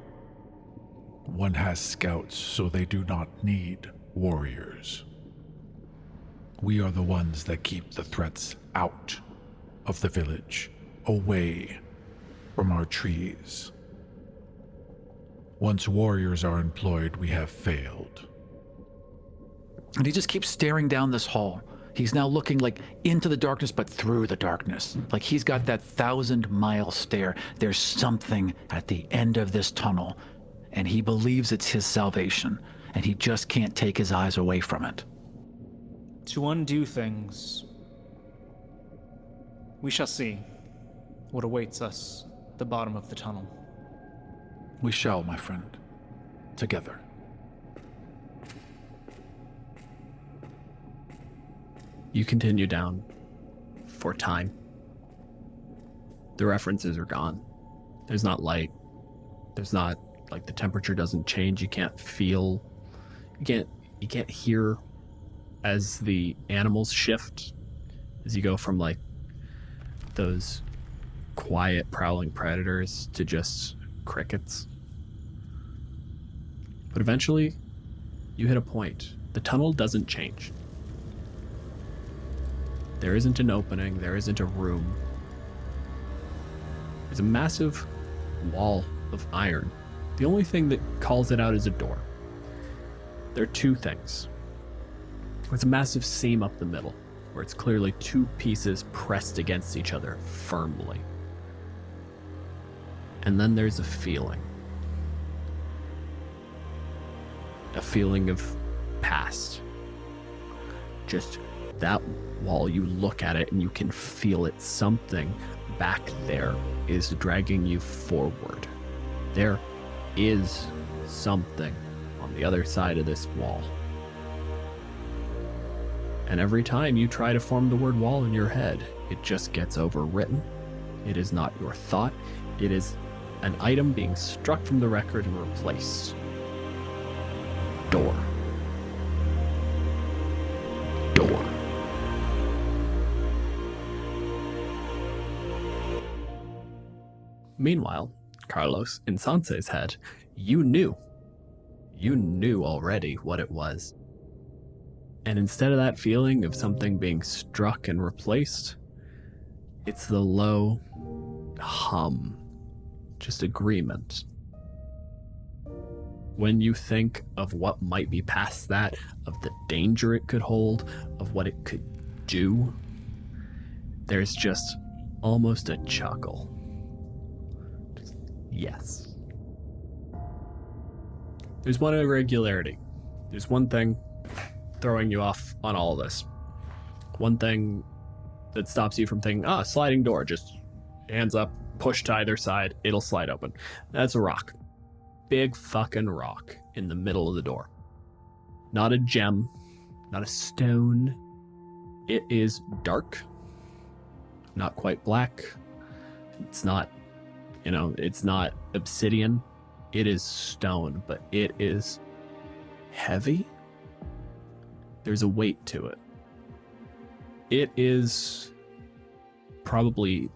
One has scouts, so they do not need warriors. We are the ones that keep the threats out of the village, away from our trees. Once warriors are employed, we have failed. And he just keeps staring down this hall. He's now looking like into the darkness, but through the darkness. Like he's got that 1,000-mile stare. There's something at the end of this tunnel, and he believes it's his salvation, and he just can't take his eyes away from it. To undo things, we shall see what awaits us at the bottom of the tunnel. We shall, my friend. Together. You continue down for time. The references are gone. There's not light. There's not, like, the temperature doesn't change. You can't feel, you can't hear as the animals shift, as you go from, like, those quiet prowling predators to just crickets. But eventually, you hit a point. The tunnel doesn't change. There isn't an opening, there isn't a room. There's a massive wall of iron. The only thing that calls it out is a door. There are two things. There's a massive seam up the middle, where it's clearly two pieces pressed against each other firmly. And then there's a feeling. A feeling of past. Just that wall, you look at it and you can feel it. Something back there is dragging you forward. There is something on the other side of this wall. And every time you try to form the word wall in your head, it just gets overwritten. It is not your thought. It is an item being struck from the record and replaced. Door. Door. Meanwhile, Carlos, in Sanse's head, you knew already what it was. And instead of that feeling of something being struck and replaced, it's the low hum, just agreement. When you think of what might be past that, of the danger it could hold, of what it could do, there's just almost a chuckle. Just, yes. There's one irregularity. There's one thing throwing you off on all of this. One thing that stops you from thinking, sliding door, just hands up, push to either side, it'll slide open. That's a rock. Big fucking rock in the middle of the door. Not a gem, not a stone. It is dark, not quite black. It's not, it's not obsidian. It is stone, but it is heavy. There's a weight to it. It is probably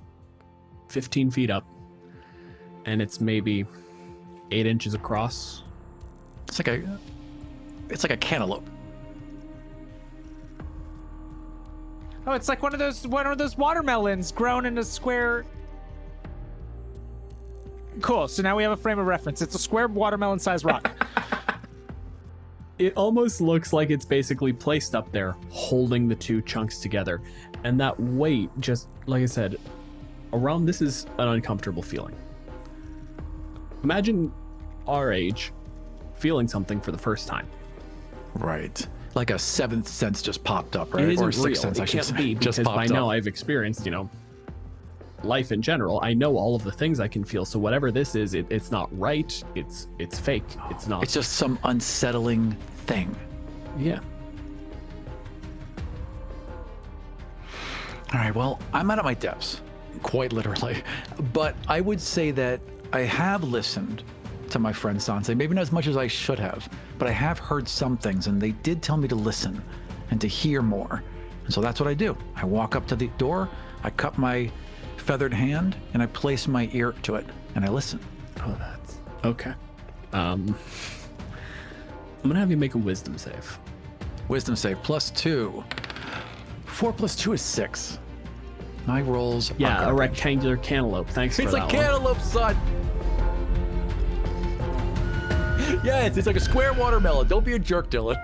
15 feet up, and it's maybe 8 inches across. It's like a cantaloupe. Oh, it's like one of those watermelons grown in a square. Cool. So now we have a frame of reference. It's a square watermelon-sized rock. It almost looks like it's basically placed up there, holding the two chunks together. And that weight, just like I said, around this is an uncomfortable feeling. Imagine our age feeling something for the first time. Right. Like a seventh sense just popped up, right? It isn't or sixth real. sense, It I should can't say. be, because just by popped now up. I've experienced, life in general. I know all of the things I can feel. So whatever this is, it's not right. It's fake. It's not. It's just some unsettling thing. Yeah. All right, well, I'm out of my depths, quite literally. But I would say that I have listened to my friend Sansei, maybe not as much as I should have, but I have heard some things, and they did tell me to listen and to hear more. And so that's what I do. I walk up to the door, I cup my feathered hand, and I place my ear to it, and I listen. Oh, that's okay. I'm gonna have you make a wisdom save. Wisdom save +2. 4 + 2 is 6. My rolls are Yeah, a garbage. rectangular cantaloupe. Thanks for It's that a one. cantaloupe, son. Yes, it's like a square watermelon. Don't be a jerk, Dylan.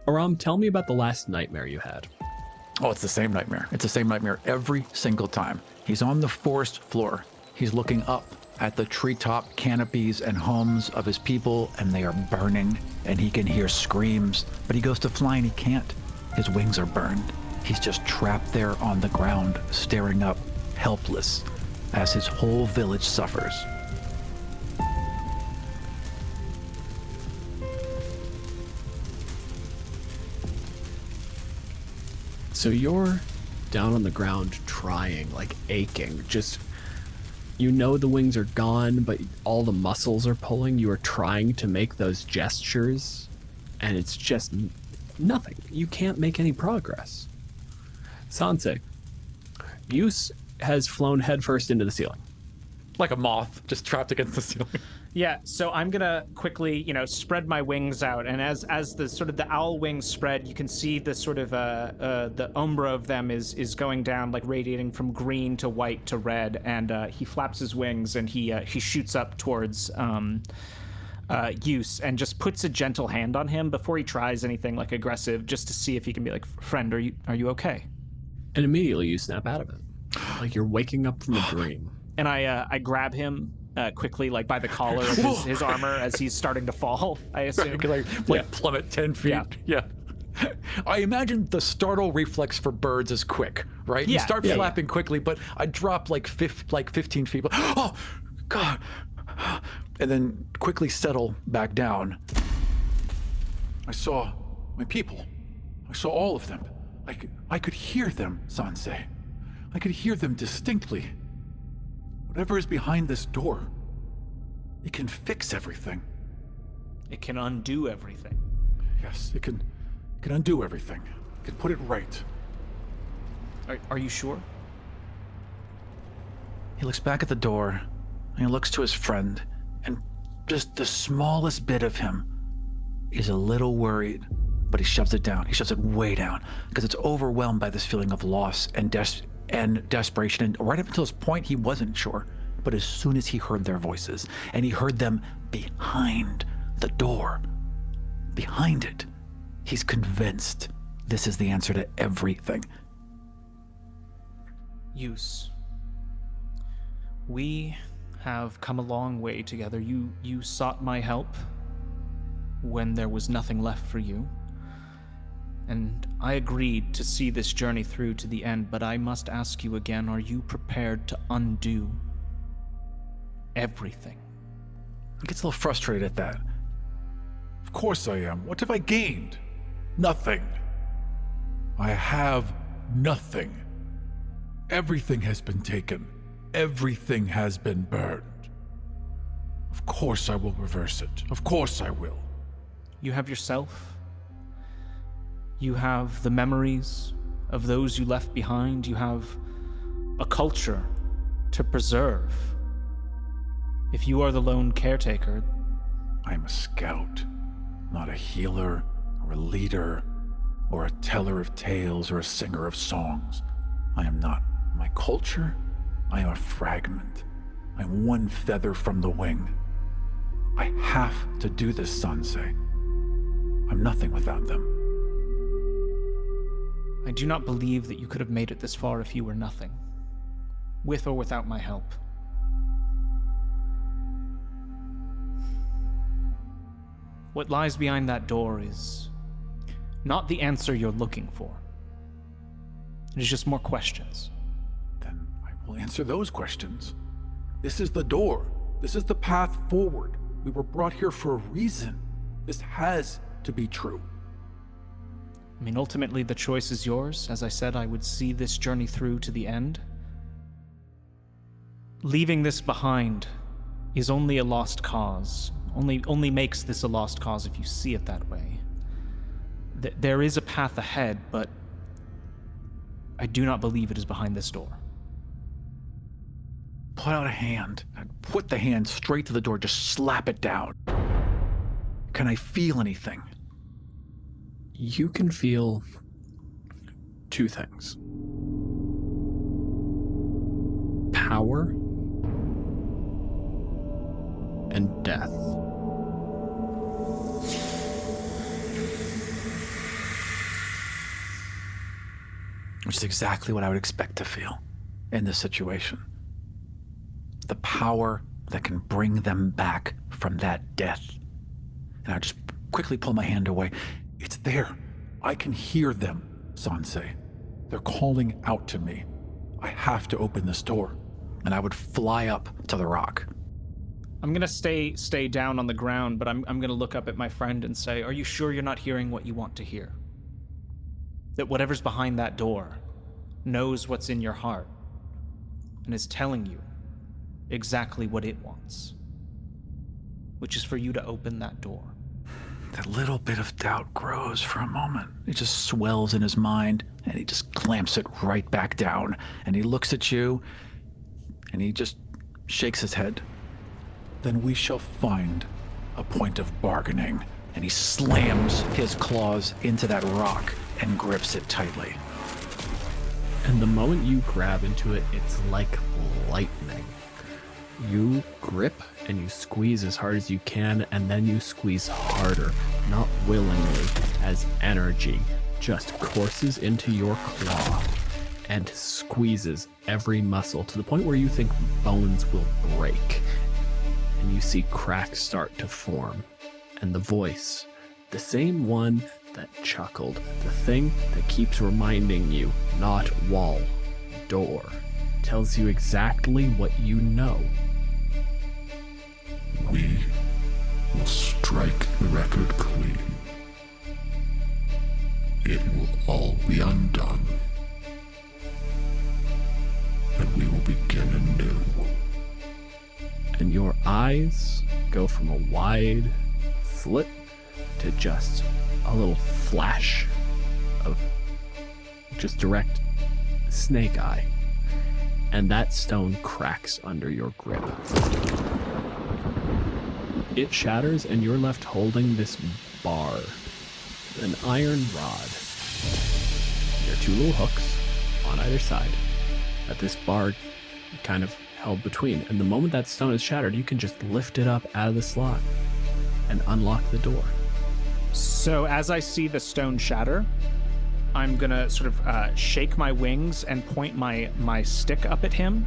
Aram, tell me about the last nightmare you had. Oh, it's the same nightmare. It's the same nightmare every single time. He's on the forest floor. He's looking up at the treetop canopies and homes of his people, and they are burning, and he can hear screams, but he goes to fly and he can't. His wings are burned. He's just trapped there on the ground, staring up, helpless, as his whole village suffers. So you're down on the ground trying, like aching, just, you know the wings are gone, but all the muscles are pulling. You are trying to make those gestures, and it's just nothing. You can't make any progress. Sansei, Yus has flown headfirst into the ceiling. Like a moth, just trapped against the ceiling. Yeah, so I'm gonna quickly, spread my wings out, and as the sort of the owl wings spread, you can see the sort of the umbra of them is going down, like radiating from green to white to red, and he flaps his wings and he shoots up towards Yus and just puts a gentle hand on him before he tries anything like aggressive, just to see if he can be like, friend, are you okay? And immediately you snap out of it, like you're waking up from a dream. And I grab him quickly, like by the collar of his armor as he's starting to fall, I assume. Like plummet 10 feet. Yeah. I imagine the startle reflex for birds is quick, right? You start flapping quickly, but I drop like 15 feet. Oh, God. And then quickly settle back down. I saw my people. I saw all of them. I could hear them, Sansei. I could hear them distinctly. Whatever is behind this door, it can fix everything. It can undo everything. Yes, it can undo everything. It can put it right. Are you sure? He looks back at the door, and he looks to his friend, and just the smallest bit of him is a little worried, but he shoves it down. He shoves it way down, because it's overwhelmed by this feeling of loss and desperation. And right up until this point, he wasn't sure. But as soon as he heard their voices, and he heard them behind the door, behind it, he's convinced this is the answer to everything. Yus, we have come a long way together. You sought my help when there was nothing left for you. And I agreed to see this journey through to the end, but I must ask you again, are you prepared to undo everything? He gets a little frustrated at that. Of course I am. What have I gained? Nothing. I have nothing. Everything has been taken. Everything has been burned. Of course I will reverse it. Of course I will. You have yourself. You have the memories of those you left behind. You have a culture to preserve. If you are the lone caretaker... I am a scout, not a healer, or a leader, or a teller of tales, or a singer of songs. I am not my culture. I am a fragment. I am one feather from the wing. I have to do this, Sansei. I'm nothing without them. I do not believe that you could have made it this far if you were nothing, with or without my help. What lies behind that door is not the answer you're looking for. It is just more questions. Then I will answer those questions. This is the door. This is the path forward. We were brought here for a reason. This has to be true. I mean, ultimately, the choice is yours. As I said, I would see this journey through to the end. Leaving this behind is only a lost cause. Only makes this a lost cause if you see it that way. There is a path ahead, but I do not believe it is behind this door. Put out a hand. I'd put the hand straight to the door, just slap it down. Can I feel anything? You can feel two things. Power and death. Which is exactly what I would expect to feel in this situation. The power that can bring them back from that death. And I just quickly pull my hand away. It's there. I can hear them, Sansei. They're calling out to me. I have to open this door. And I would fly up to the rock. I'm gonna stay down on the ground, but I'm gonna look up at my friend and say, are you sure you're not hearing what you want to hear? That whatever's behind that door knows what's in your heart and is telling you exactly what it wants, which is for you to open that door. That little bit of doubt grows for a moment. It just swells in his mind, and he just clamps it right back down. And he looks at you, and he just shakes his head. Then we shall find a point of bargaining. And he slams his claws into that rock and grips it tightly. And the moment you grab into it, it's like lightning. You grip and you squeeze as hard as you can, and then you squeeze harder, not willingly, as energy just courses into your claw and squeezes every muscle to the point where you think bones will break. And you see cracks start to form. And the voice, the same one that chuckled, the thing that keeps reminding you, not wall, door, tells you exactly what you know. We will strike the record clean. It will all be undone. And we will begin anew. And your eyes go from a wide slit to just a little flash of just direct snake eye. And that stone cracks under your grip. It shatters and you're left holding this bar, an iron rod. There are two little hooks on either side that this bar kind of held between. And the moment that stone is shattered, you can just lift it up out of the slot and unlock the door. So as I see the stone shatter, I'm gonna sort of shake my wings and point my stick up at him,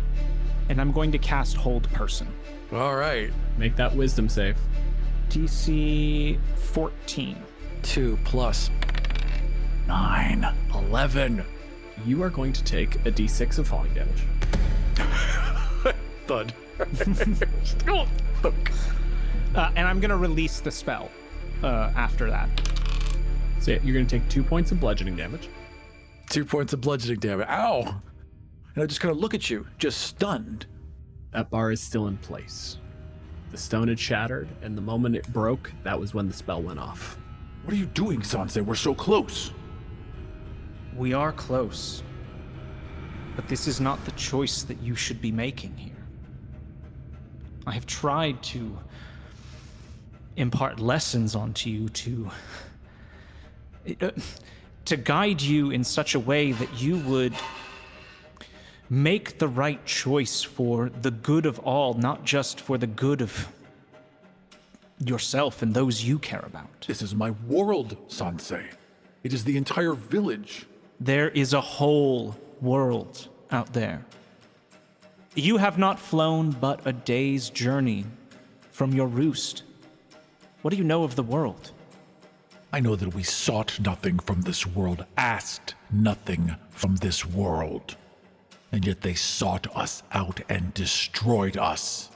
and I'm going to cast Hold Person. All right. Make that wisdom save. DC 14. 2 plus 9, 11. You are going to take a d6 of falling damage. Thud. And I'm gonna release the spell after that. So yeah, you're going to take 2 points of bludgeoning damage. 2 points of bludgeoning damage. Ow! And I just kind of look at you, just stunned. That bar is still in place. The stone had shattered, and the moment it broke, that was when the spell went off. What are you doing, Sansei? We're so close. We are close, but this is not the choice that you should be making here. I have tried to impart lessons onto you to guide you in such a way that you would make the right choice for the good of all, not just for the good of yourself and those you care about. This is my world, Sansei. It is the entire village. There is a whole world out there. You have not flown but a day's journey from your roost. What do you know of the world? I know that we sought nothing from this world, asked nothing from this world. and yet they sought us out and destroyed us.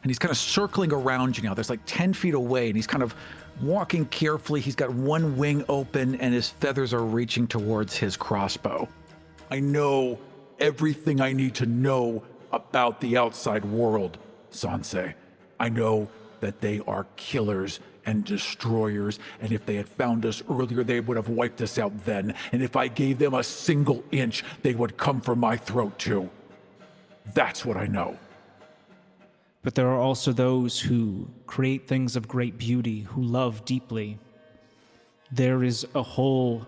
And he's kind of circling around you now. There's like 10 feet away, and he's kind of walking carefully. He's got one wing open, and his feathers are reaching towards his crossbow. I know everything I need to know about the outside world, Sansei. I know that they are killers and destroyers, and if they had found us earlier, they would have wiped us out then. And if I gave them a single inch, they would come for my throat too. That's what I know. But there are also those who create things of great beauty, who love deeply. There is a whole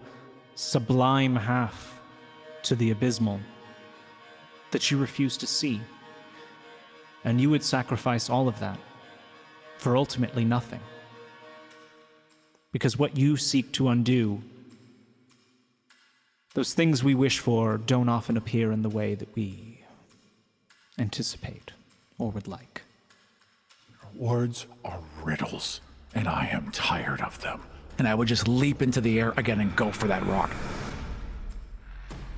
sublime half to the abysmal that you refuse to see. And you would sacrifice all of that for ultimately nothing. Because what you seek to undo, those things we wish for don't often appear in the way that we anticipate or would like. Words are riddles, and I am tired of them. And I would just leap into the air again and go for that rock.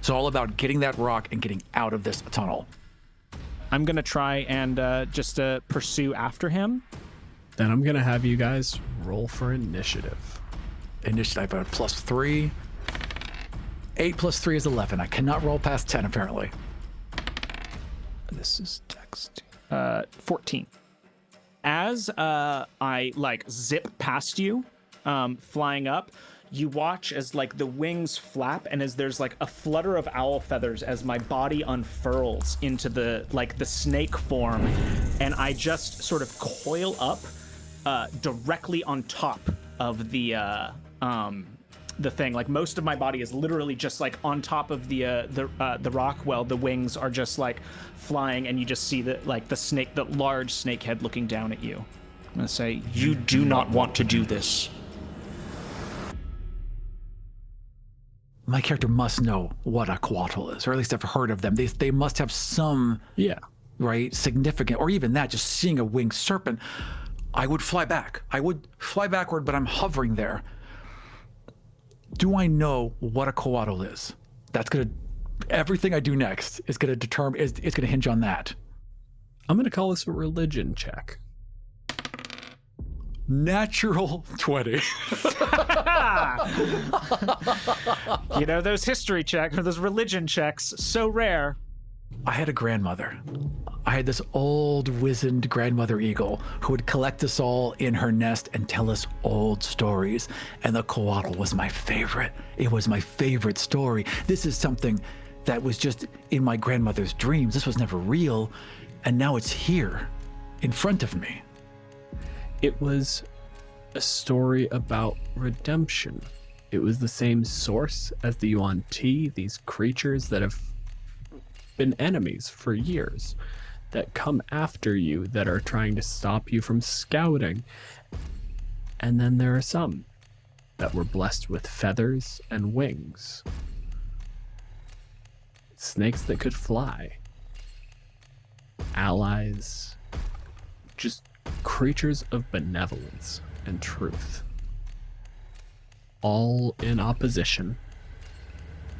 It's all about getting that rock and getting out of this tunnel. I'm going to try and just pursue after him. Then I'm going to have you guys roll for initiative. Initiative, I have a +3. 8 + 3 is 11. I cannot roll past 10, apparently. This is text. 14. As I zip past you, flying up, you watch as the wings flap, and as there's a flutter of owl feathers as my body unfurls into the snake form, and I just sort of coil up directly on top of the thing. Most of my body is literally just on top of the rock, while the wings are just flying, and you just see the large snake head looking down at you. I'm gonna say, you do not want to do this. My character must know what a Couatl is, or at least I've heard of them. They must have some, right, significant, or even that, just seeing a winged serpent. I would fly back. I would fly backward, but I'm hovering there. Do I know what a Couatl is? That's gonna, everything I do next is gonna determine, it's gonna hinge on that. I'm gonna call this a religion check. Natural 20. You know, those history checks, or those religion checks, so rare. I had a grandmother. I had this old, wizened grandmother eagle who would collect us all in her nest and tell us old stories. And the Couatl was my favorite. It was my favorite story. This is something that was just in my grandmother's dreams. This was never real. And now it's here, in front of me. It was a story about redemption. It was the same source as the Yuan Ti, these creatures that have been enemies for years, that come after you, that are trying to stop you from scouting. And then there are some that were blessed with feathers and wings. Snakes that could fly. Allies. Just creatures of benevolence and truth. All in opposition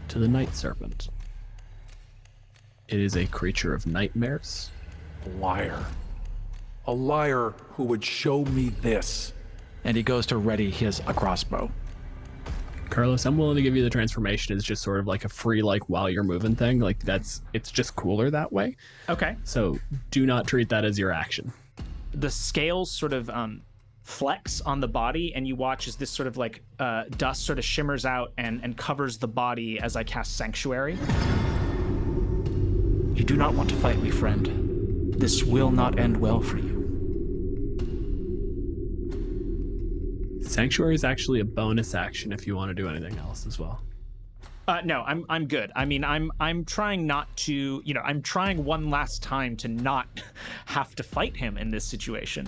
to the night serpent. It is a creature of nightmares. A liar. A liar who would show me this. And he goes to ready a crossbow. Carlos, I'm willing to give you the transformation. It's just sort of like a free, while you're moving thing. It's just cooler that way. Okay. So do not treat that as your action. The scales sort of flex on the body, and you watch as this sort of dust sort of shimmers out and covers the body as I cast Sanctuary. You do not want to fight me, friend. This will not end well for you. Sanctuary is actually a bonus action if you want to do anything else as well. No, I'm good. I mean, I'm trying not to, I'm trying one last time to not have to fight him in this situation,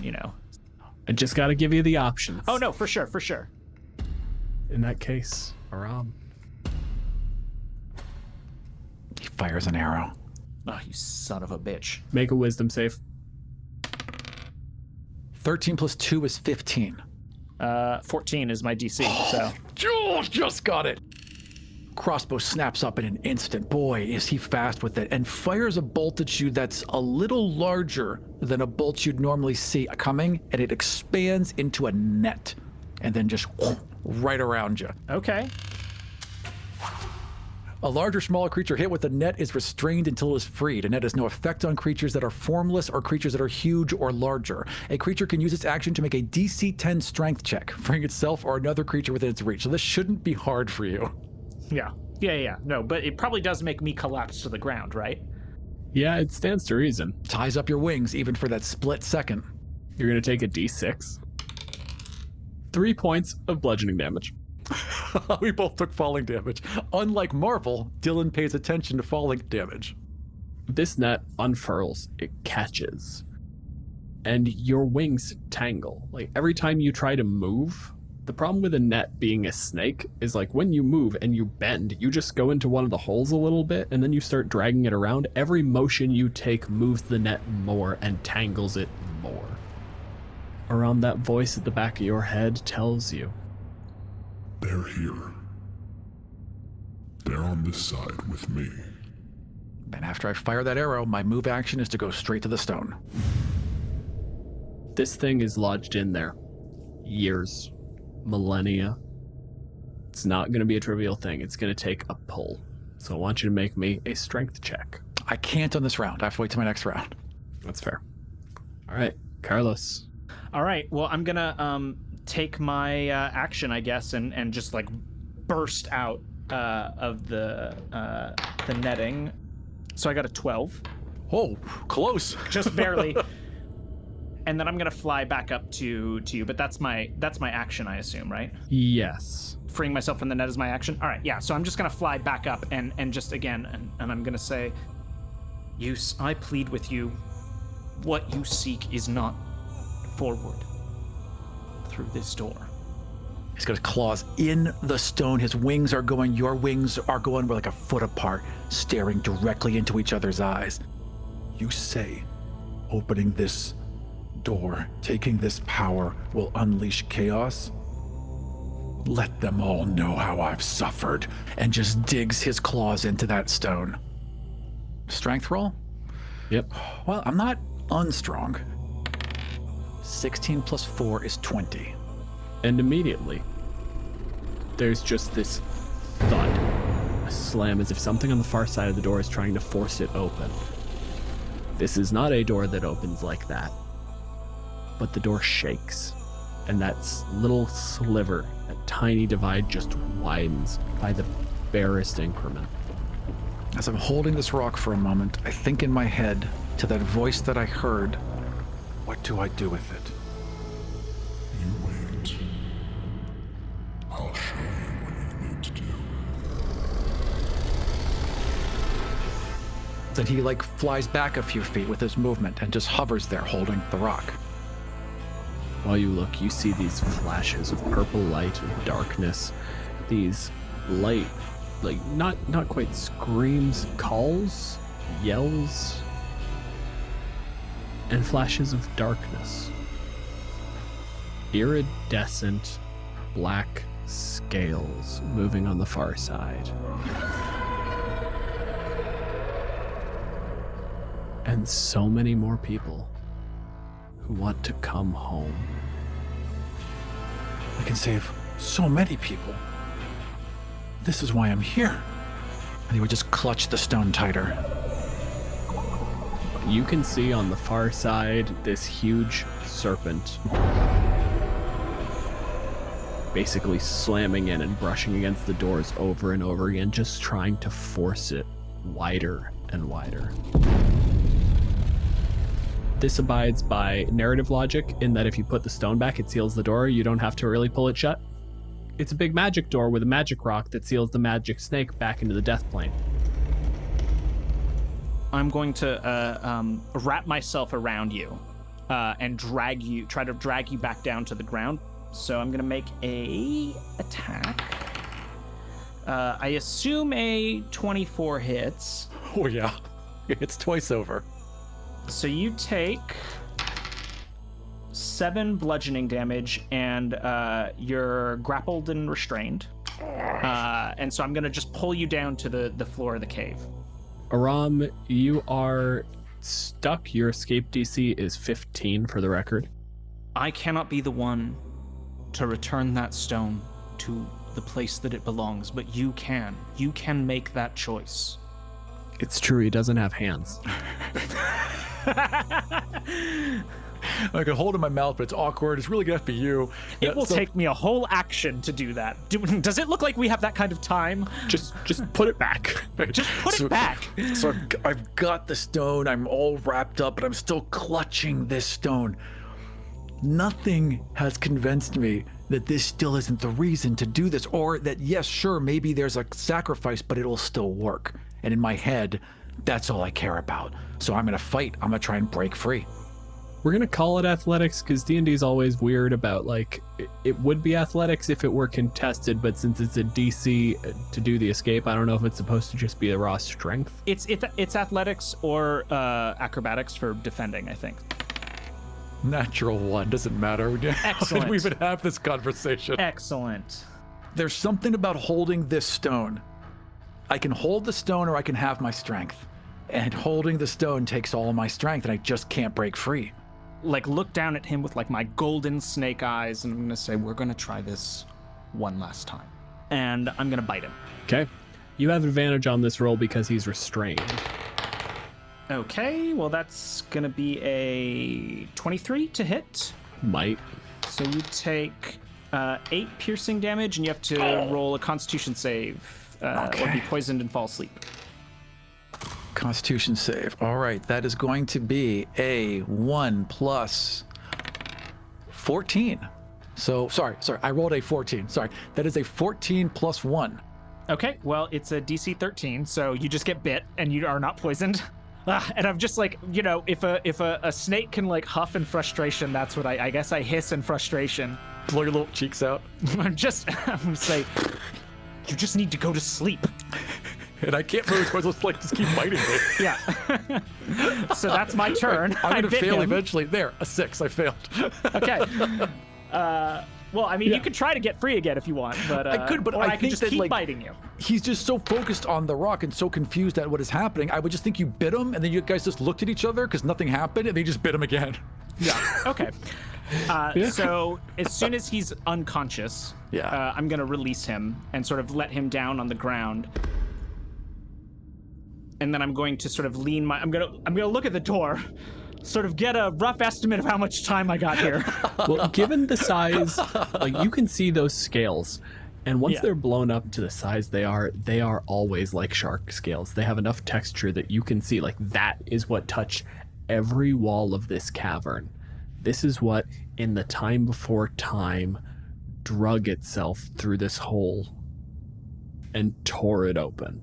I just got to give you the options. Oh no, for sure. In that case, Aram. He fires an arrow. Oh, you son of a bitch. Make a wisdom save. 13 + 2 is 15. 14 is my DC, so. Just got it. crossbow snaps up in an instant. Boy, is he fast with it, and fires a bolt at you that's a little larger than a bolt you'd normally see coming, and it expands into a net, and then just right around you. Okay. A large or smaller creature hit with the net is restrained until it is freed. A net has no effect on creatures that are formless or creatures that are huge or larger. A creature can use its action to make a DC 10 strength check, freeing itself or another creature within its reach. So this shouldn't be hard for you. Yeah. No, but it probably does make me collapse to the ground, right? Yeah, it stands to reason. Ties up your wings even for that split second. You're going to take a d6. 3 points of bludgeoning damage. We both took falling damage. Unlike Marvel, Dylan pays attention to falling damage. This net unfurls, it catches, and your wings tangle. Like every time you try to move, the problem with a net being a snake is like when you move and you bend, you just go into one of the holes a little bit and then you start dragging it around. Every motion you take moves the net more and tangles it more. Around that voice at the back of your head tells you, They're here. They're on this side with me. And after I fire that arrow, my move action is to go straight to the stone. this thing is lodged in there. Years. Millennia. It's not going to be a trivial thing. It's going to take a pull. So I want you to make me a strength check. I can't on this round. I have to wait till my next round. That's fair. All right, Carlos. All right. Well, I'm gonna take my action, I guess, and just like burst out of the netting. So I got a 12. Oh, close. Just barely. And then I'm gonna fly back up to you. But that's my action, I assume, right? Yes. Freeing myself from the net is my action. All right. Yeah. So I'm just gonna fly back up and just again and I'm gonna say, Use, I plead with you. What you seek is not forward through this door. He's got his claws in the stone. His wings are going, your wings are going, we're like a foot apart, staring directly into each other's eyes. You say opening this door, taking this power will unleash chaos? Let them all know how I've suffered, and just digs his claws into that stone. Strength roll? Yep. Well, I'm not unstrong. 16 plus 4 is 20. And immediately, there's just this thud, a slam, as if something on the far side of the door is trying to force it open. This is not a door that opens like that, but the door shakes, and that little sliver, that tiny divide just widens by the barest increment. As I'm holding this rock for a moment, I think in my head to that voice that I heard, what do I do with it? You wait. I'll show you what you need to do. Then he flies back a few feet with his movement and just hovers there holding the rock. While you look, you see these flashes of purple light and darkness. These light, not quite screams, calls, yells, and flashes of darkness. Iridescent black scales moving on the far side. And so many more people who want to come home. I can save so many people. This is why I'm here. And he would just clutch the stone tighter. You can see on the far side this huge serpent basically slamming in and brushing against the doors over and over again, just trying to force it wider and wider. This abides by narrative logic in that if you put the stone back, it seals the door. You don't have to really pull it shut. It's a big magic door with a magic rock that seals the magic snake back into the death plane. I'm going to wrap myself around you and try to drag you back down to the ground. So I'm going to make a attack. I assume a 24 hits. Oh yeah, it's twice over. So you take 7 bludgeoning damage and you're grappled and restrained. And so I'm going to just pull you down to the floor of the cave. Aram, you are stuck. Your escape DC is 15 for the record. I cannot be the one to return that stone to the place that it belongs, but you can. You can make that choice. It's true, he doesn't have hands. I can hold it in my mouth, but it's awkward. It's really gonna have to be you. It will take me a whole action to do that. Does it look like we have that kind of time? Just put it back. Just put it back. So I've got the stone. I'm all wrapped up, but I'm still clutching this stone. Nothing has convinced me that this still isn't the reason to do this, or that, yes, sure, maybe there's a sacrifice, but it'll still work. And in my head, that's all I care about. So I'm gonna fight. I'm gonna try and break free. We're gonna call it athletics because D&D is always weird about, like, it would be athletics if it were contested, but since it's a DC to do the escape, I don't know if it's supposed to just be a raw strength. It's athletics or acrobatics for defending, I think. Natural 1, doesn't matter. Excellent. We even have this conversation. Excellent. There's something about holding this stone. I can hold the stone or I can have my strength. And holding the stone takes all of my strength and I just can't break free. Like, look down at him with, like, my golden snake eyes, and I'm going to say, we're going to try this one last time. And I'm going to bite him. Okay. You have advantage on this roll because he's restrained. Okay, well, that's going to be a 23 to hit. Might. So you take 8 piercing damage, and you have to roll a constitution save, or be poisoned and fall asleep. Constitution save. All right, that is going to be a 1 plus 14. So, sorry, I rolled a 14. Sorry, that is a 14 plus 1. Okay, well, it's a DC 13, so you just get bit, and you are not poisoned. And I'm just like, you know, if a snake can, like, huff in frustration, that's what I guess I hiss in frustration. Blow your little cheeks out. I'm gonna say, you just need to go to sleep. And I can't move, so I just keep biting me. Yeah. So that's my turn. I'm gonna fail him. eventually. There, a 6. I failed. Okay. Well, I mean, you could try to get free again if you want, but I could, but or I think could just that, keep like, biting you. He's just so focused on the rock and so confused at what is happening. I would just think you bit him, and then you guys just looked at each other because nothing happened, and they just bit him again. Yeah. Okay. So as soon as he's unconscious, I'm gonna release him and sort of let him down on the ground. And then I'm going to sort of lean I'm gonna look at the door, sort of get a rough estimate of how much time I got here. Well, given the size, like, you can see those scales, and once they're blown up to the size they are always like shark scales. They have enough texture that you can see, like, that is what touched every wall of this cavern. This is what, in the time before time, drug itself through this hole and tore it open.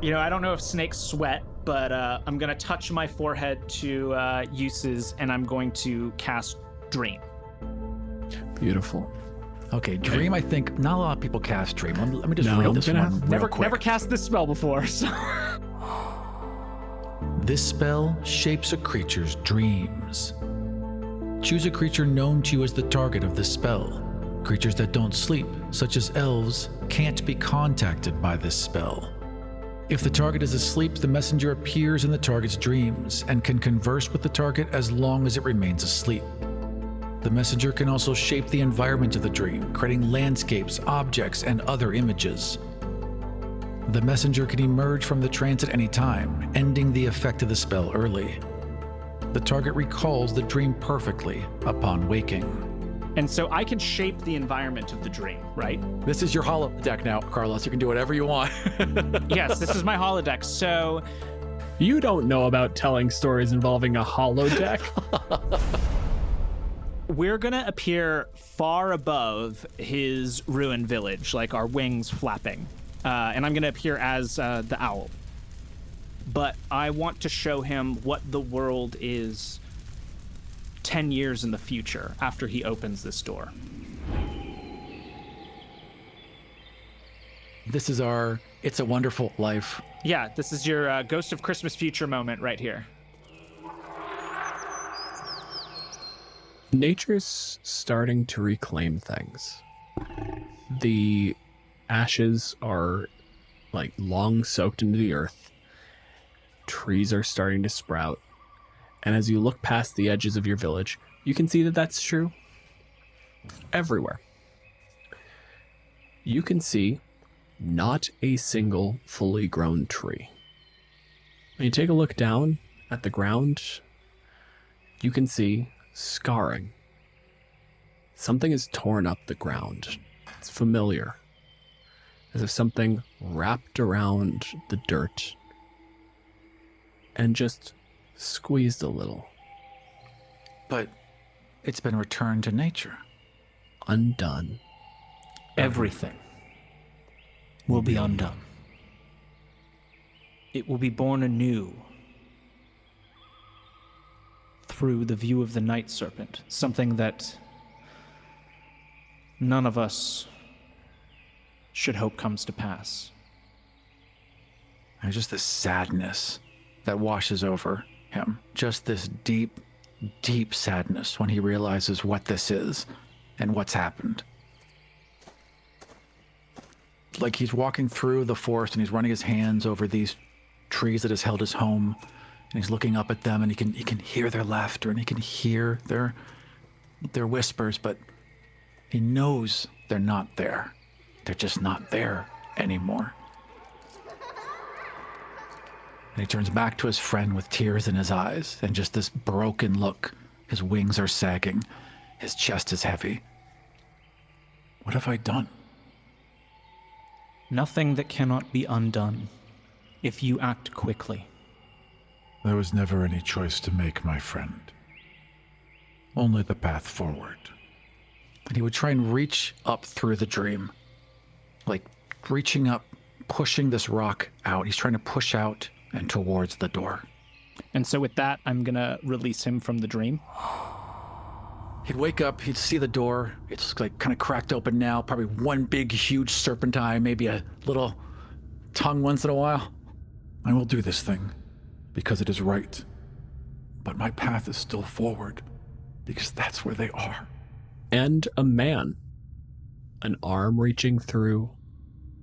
You know, I don't know if snakes sweat, but I'm going to touch my forehead to uses, and I'm going to cast Dream. Beautiful. Okay, Dream, I think not a lot of people cast Dream. Let me just read this one real quick. Never cast this spell before, so... This spell shapes a creature's dreams. Choose a creature known to you as the target of this spell. Creatures that don't sleep, such as elves, can't be contacted by this spell. If the target is asleep, the messenger appears in the target's dreams and can converse with the target as long as it remains asleep. The messenger can also shape the environment of the dream, creating landscapes, objects, and other images. The messenger can emerge from the trance at any time, ending the effect of the spell early. The target recalls the dream perfectly upon waking. And so I can shape the environment of the dream, right? This is your holodeck now, Carlos. You can do whatever you want. Yes, this is my holodeck. So you don't know about telling stories involving a holodeck. We're gonna appear far above his ruined village, like our wings flapping. And I'm gonna appear as the owl. But I want to show him what the world is 10 years in the future after he opens this door. This is our It's a Wonderful Life. Yeah, this is your Ghost of Christmas Future moment right here. Nature's starting to reclaim things. The ashes are like long soaked into the earth. Trees are starting to sprout. And as you look past the edges of your village, you can see that that's true everywhere. You can see not a single fully grown tree. When you take a look down at the ground, you can see scarring. Something has torn up the ground. It's familiar, as if something wrapped around the dirt and just squeezed a little. But it's been returned to nature. Undone. Everything will be undone. It will be born anew through the view of the night serpent, something that none of us should hope comes to pass. There's just this sadness that washes over him. Just this deep, deep sadness when he realizes what this is and what's happened. Like he's walking through the forest and he's running his hands over these trees that has held his home, and he's looking up at them, and he can hear their laughter and he can hear their whispers, but he knows they're not there. They're just not there anymore. And he turns back to his friend with tears in his eyes and just this broken look. His wings are sagging. His chest is heavy. What have I done? Nothing that cannot be undone if you act quickly. There was never any choice to make, my friend. Only the path forward. And he would try and reach up through the dream. Like reaching up, pushing this rock out. He's trying to push out and towards the door. And so with that, I'm going to release him from the dream. He'd wake up, he'd see the door. It's like kind of cracked open now. Probably one big, huge serpentine, maybe a little tongue once in a while. I will do this thing because it is right. But my path is still forward because that's where they are. And a man. An arm reaching through.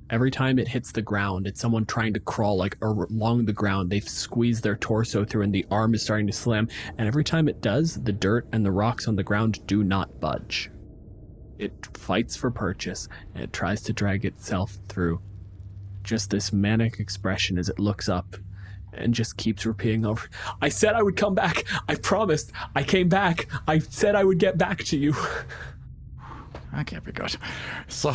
Every time it hits the ground, it's someone trying to crawl like along the ground. They've squeezed their torso through and the arm is starting to slam. And every time it does, the dirt and the rocks on the ground do not budge. It fights for purchase and it tries to drag itself through. Just this manic expression as it looks up and just keeps repeating over. I said I would come back. I promised. I came back. I said I would get back to you. That can't be good. So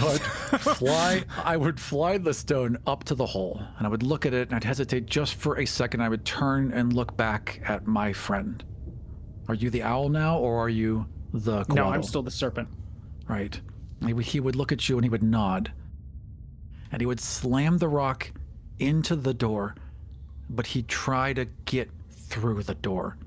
I would fly the stone up to the hole, and I would look at it, and I'd hesitate just for a second. I would turn and look back at my friend. Are you the owl now, or are you the Couatl? No, I'm still the serpent. Right. He would look at you, and he would nod. And he would slam the rock into the door, but he'd try to get through the door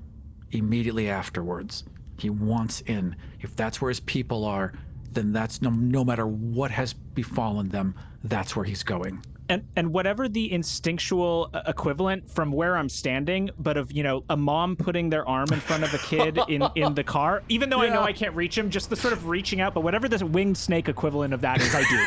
immediately afterwards. He wants in. If that's where his people are, then that's no matter what has befallen them, that's where he's going. And whatever the instinctual equivalent from where I'm standing, but of, a mom putting their arm in front of a kid in the car, even though I know I can't reach him, just the sort of reaching out, but whatever the winged snake equivalent of that is, I do.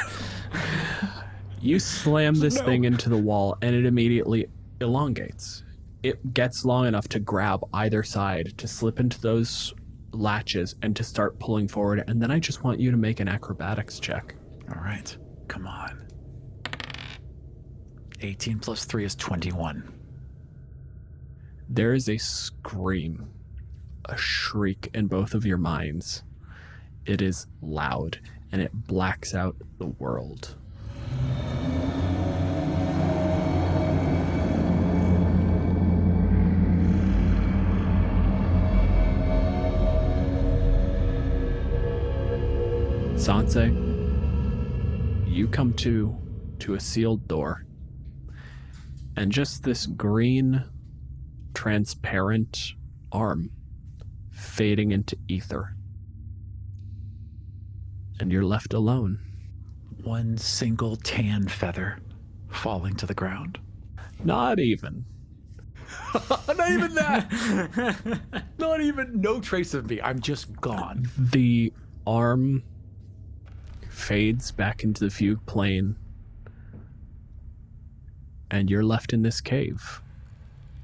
You slam this thing into the wall and it immediately elongates. It gets long enough to grab either side, to slip into those latches and to start pulling forward, and then I just want you to make an acrobatics check. All right, come on. 18 plus 3 is 21. There is a scream, a shriek in both of your minds. It is loud, and it blacks out the world. Sanse, you come to a sealed door, and just this green, transparent arm fading into ether. And you're left alone. One single tan feather falling to the ground. Not even. Not even that. Not even, no trace of me. I'm just gone. The arm fades back into the fugue plane, and you're left in this cave,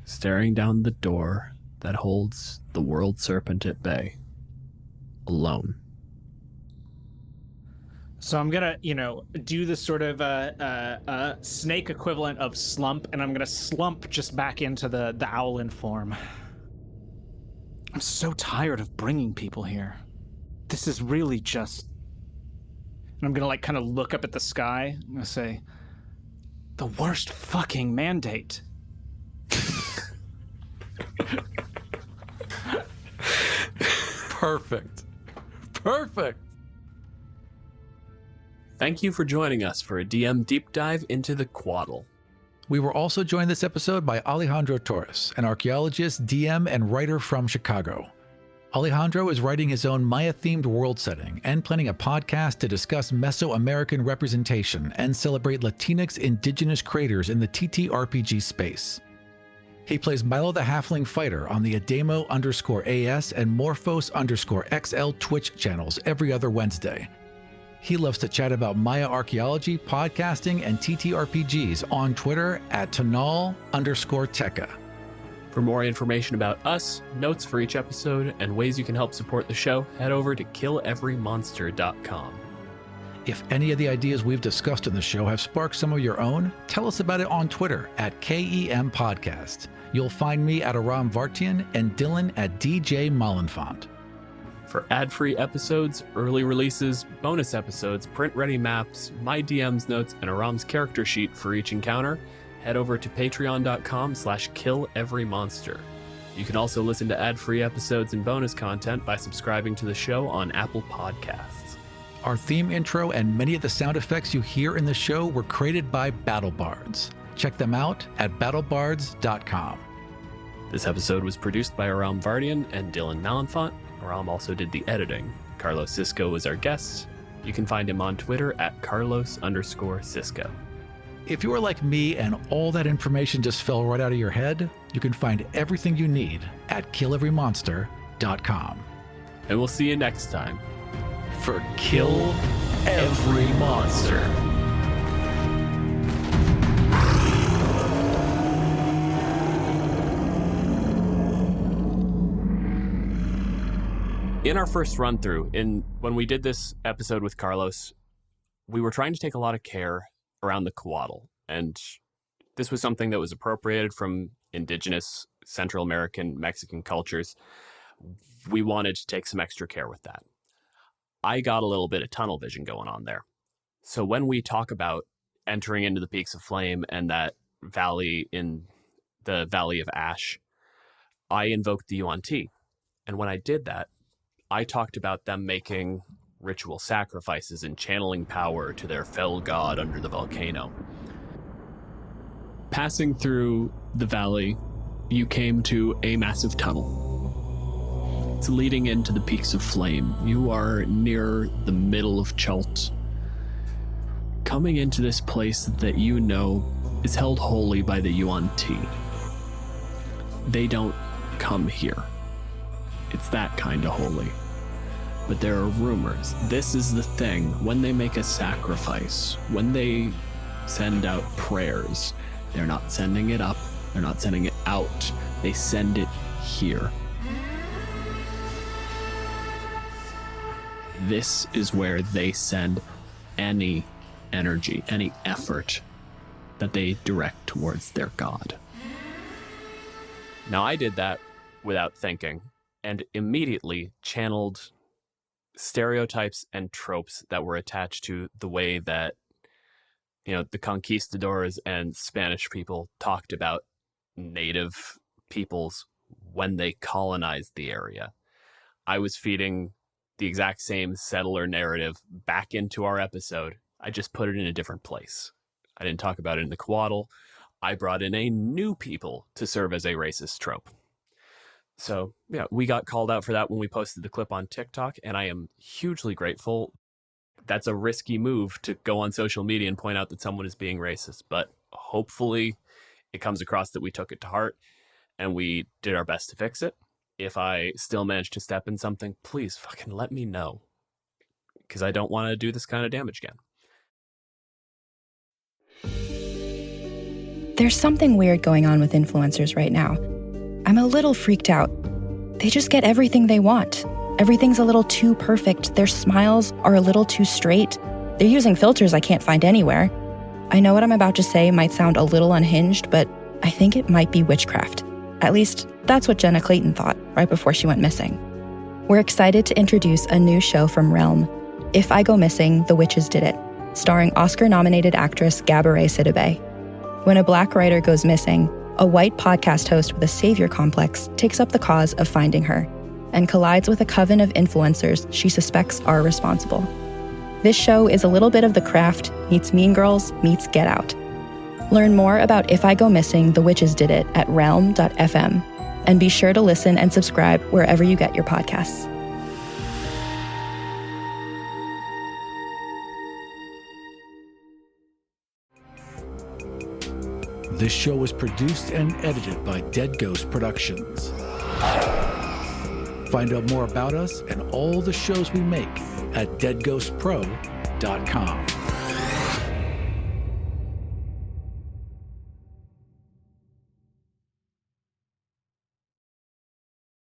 staring down the door that holds the world serpent at bay, alone. So I'm gonna, do this sort of snake equivalent of slump, and I'm gonna slump just back into the owlin form. I'm so tired of bringing people here. This is really just... And I'm gonna kind of look up at the sky. I'm gonna say, the worst fucking mandate. Perfect. Perfect. Thank you for joining us for a DM deep dive into the Couatl. We were also joined this episode by Alejandro Torres, an archaeologist, DM, and writer from Chicago. Alejandro is writing his own Maya-themed world setting and planning a podcast to discuss Mesoamerican representation and celebrate Latinx indigenous creators in the TTRPG space. He plays Milo the Halfling Fighter on the Ademo_AS and Morphos_XL Twitch channels every other Wednesday. He loves to chat about Maya archaeology, podcasting, and TTRPGs on Twitter at Tonal_Teca. For more information about us, notes for each episode, and ways you can help support the show, head over to killeverymonster.com. If any of the ideas we've discussed in the show have sparked some of your own, tell us about it on Twitter at KEM Podcast. You'll find me at Aram Vartian and Dylan at DJ Molenfant. For ad-free episodes, early releases, bonus episodes, print-ready maps, my DM's notes, and Aram's character sheet for each encounter, head over to patreon.com/killeverymonster. You can also listen to ad-free episodes and bonus content by subscribing to the show on Apple Podcasts. Our theme intro and many of the sound effects you hear in the show were created by BattleBards. Check them out at battlebards.com. This episode was produced by Aram Vardian and Dylan Malenfant. Aram also did the editing. Carlos Cisco was our guest. You can find him on Twitter at Carlos_Cisco. If you are like me and all that information just fell right out of your head, you can find everything you need at killeverymonster.com. And we'll see you next time For Kill Every Monster. In our first run through, when we did this episode with Carlos, we were trying to take a lot of care around the Couatl. And this was something that was appropriated from indigenous Central American, Mexican cultures. We wanted to take some extra care with that. I got a little bit of tunnel vision going on there. So when we talk about entering into the Peaks of Flame and that valley in the Valley of Ash, I invoked the Yuan Ti. And when I did that, I talked about them making ritual sacrifices and channeling power to their fell god under the volcano. Passing through the valley, you came to a massive tunnel. It's leading into the Peaks of Flame. You are near the middle of Chult, coming into this place that you know is held holy by the Yuan Ti. They don't come here. It's that kind of holy. But there are rumors. This is the thing. When they make a sacrifice, when they send out prayers, they're not sending it up, they're not sending it out. They send it here. This is where they send any energy, any effort that they direct towards their god. Now, I did that without thinking and immediately channeled stereotypes and tropes that were attached to the way that, the conquistadors and Spanish people talked about native peoples when they colonized the area. I was feeding the exact same settler narrative back into our episode. I just put it in a different place. I didn't talk about it in the Couatl. I brought in a new people to serve as a racist trope. So, yeah, we got called out for that when we posted the clip on TikTok, and I am hugely grateful. That's a risky move to go on social media and point out that someone is being racist, but hopefully it comes across that we took it to heart. and we did our best to fix it. If I still manage to step in something, please fucking let me know, because I don't want to do this kind of damage again. There's something weird going on with influencers right now. I'm a little freaked out. They just get everything they want. Everything's a little too perfect. Their smiles are a little too straight. They're using filters I can't find anywhere. I know what I'm about to say might sound a little unhinged, but I think it might be witchcraft. At least, that's what Jenna Clayton thought right before she went missing. We're excited to introduce a new show from Realm, If I Go Missing, The Witches Did It, starring Oscar-nominated actress Gabourey Sidibe. When a Black writer goes missing, a white podcast host with a savior complex takes up the cause of finding her and collides with a coven of influencers she suspects are responsible. This show is a little bit of The Craft meets Mean Girls meets Get Out. Learn more about If I Go Missing, The Witches Did It at realm.fm, and be sure to listen and subscribe wherever you get your podcasts. This show was produced and edited by Dead Ghost Productions. Find out more about us and all the shows we make at deadghostpro.com.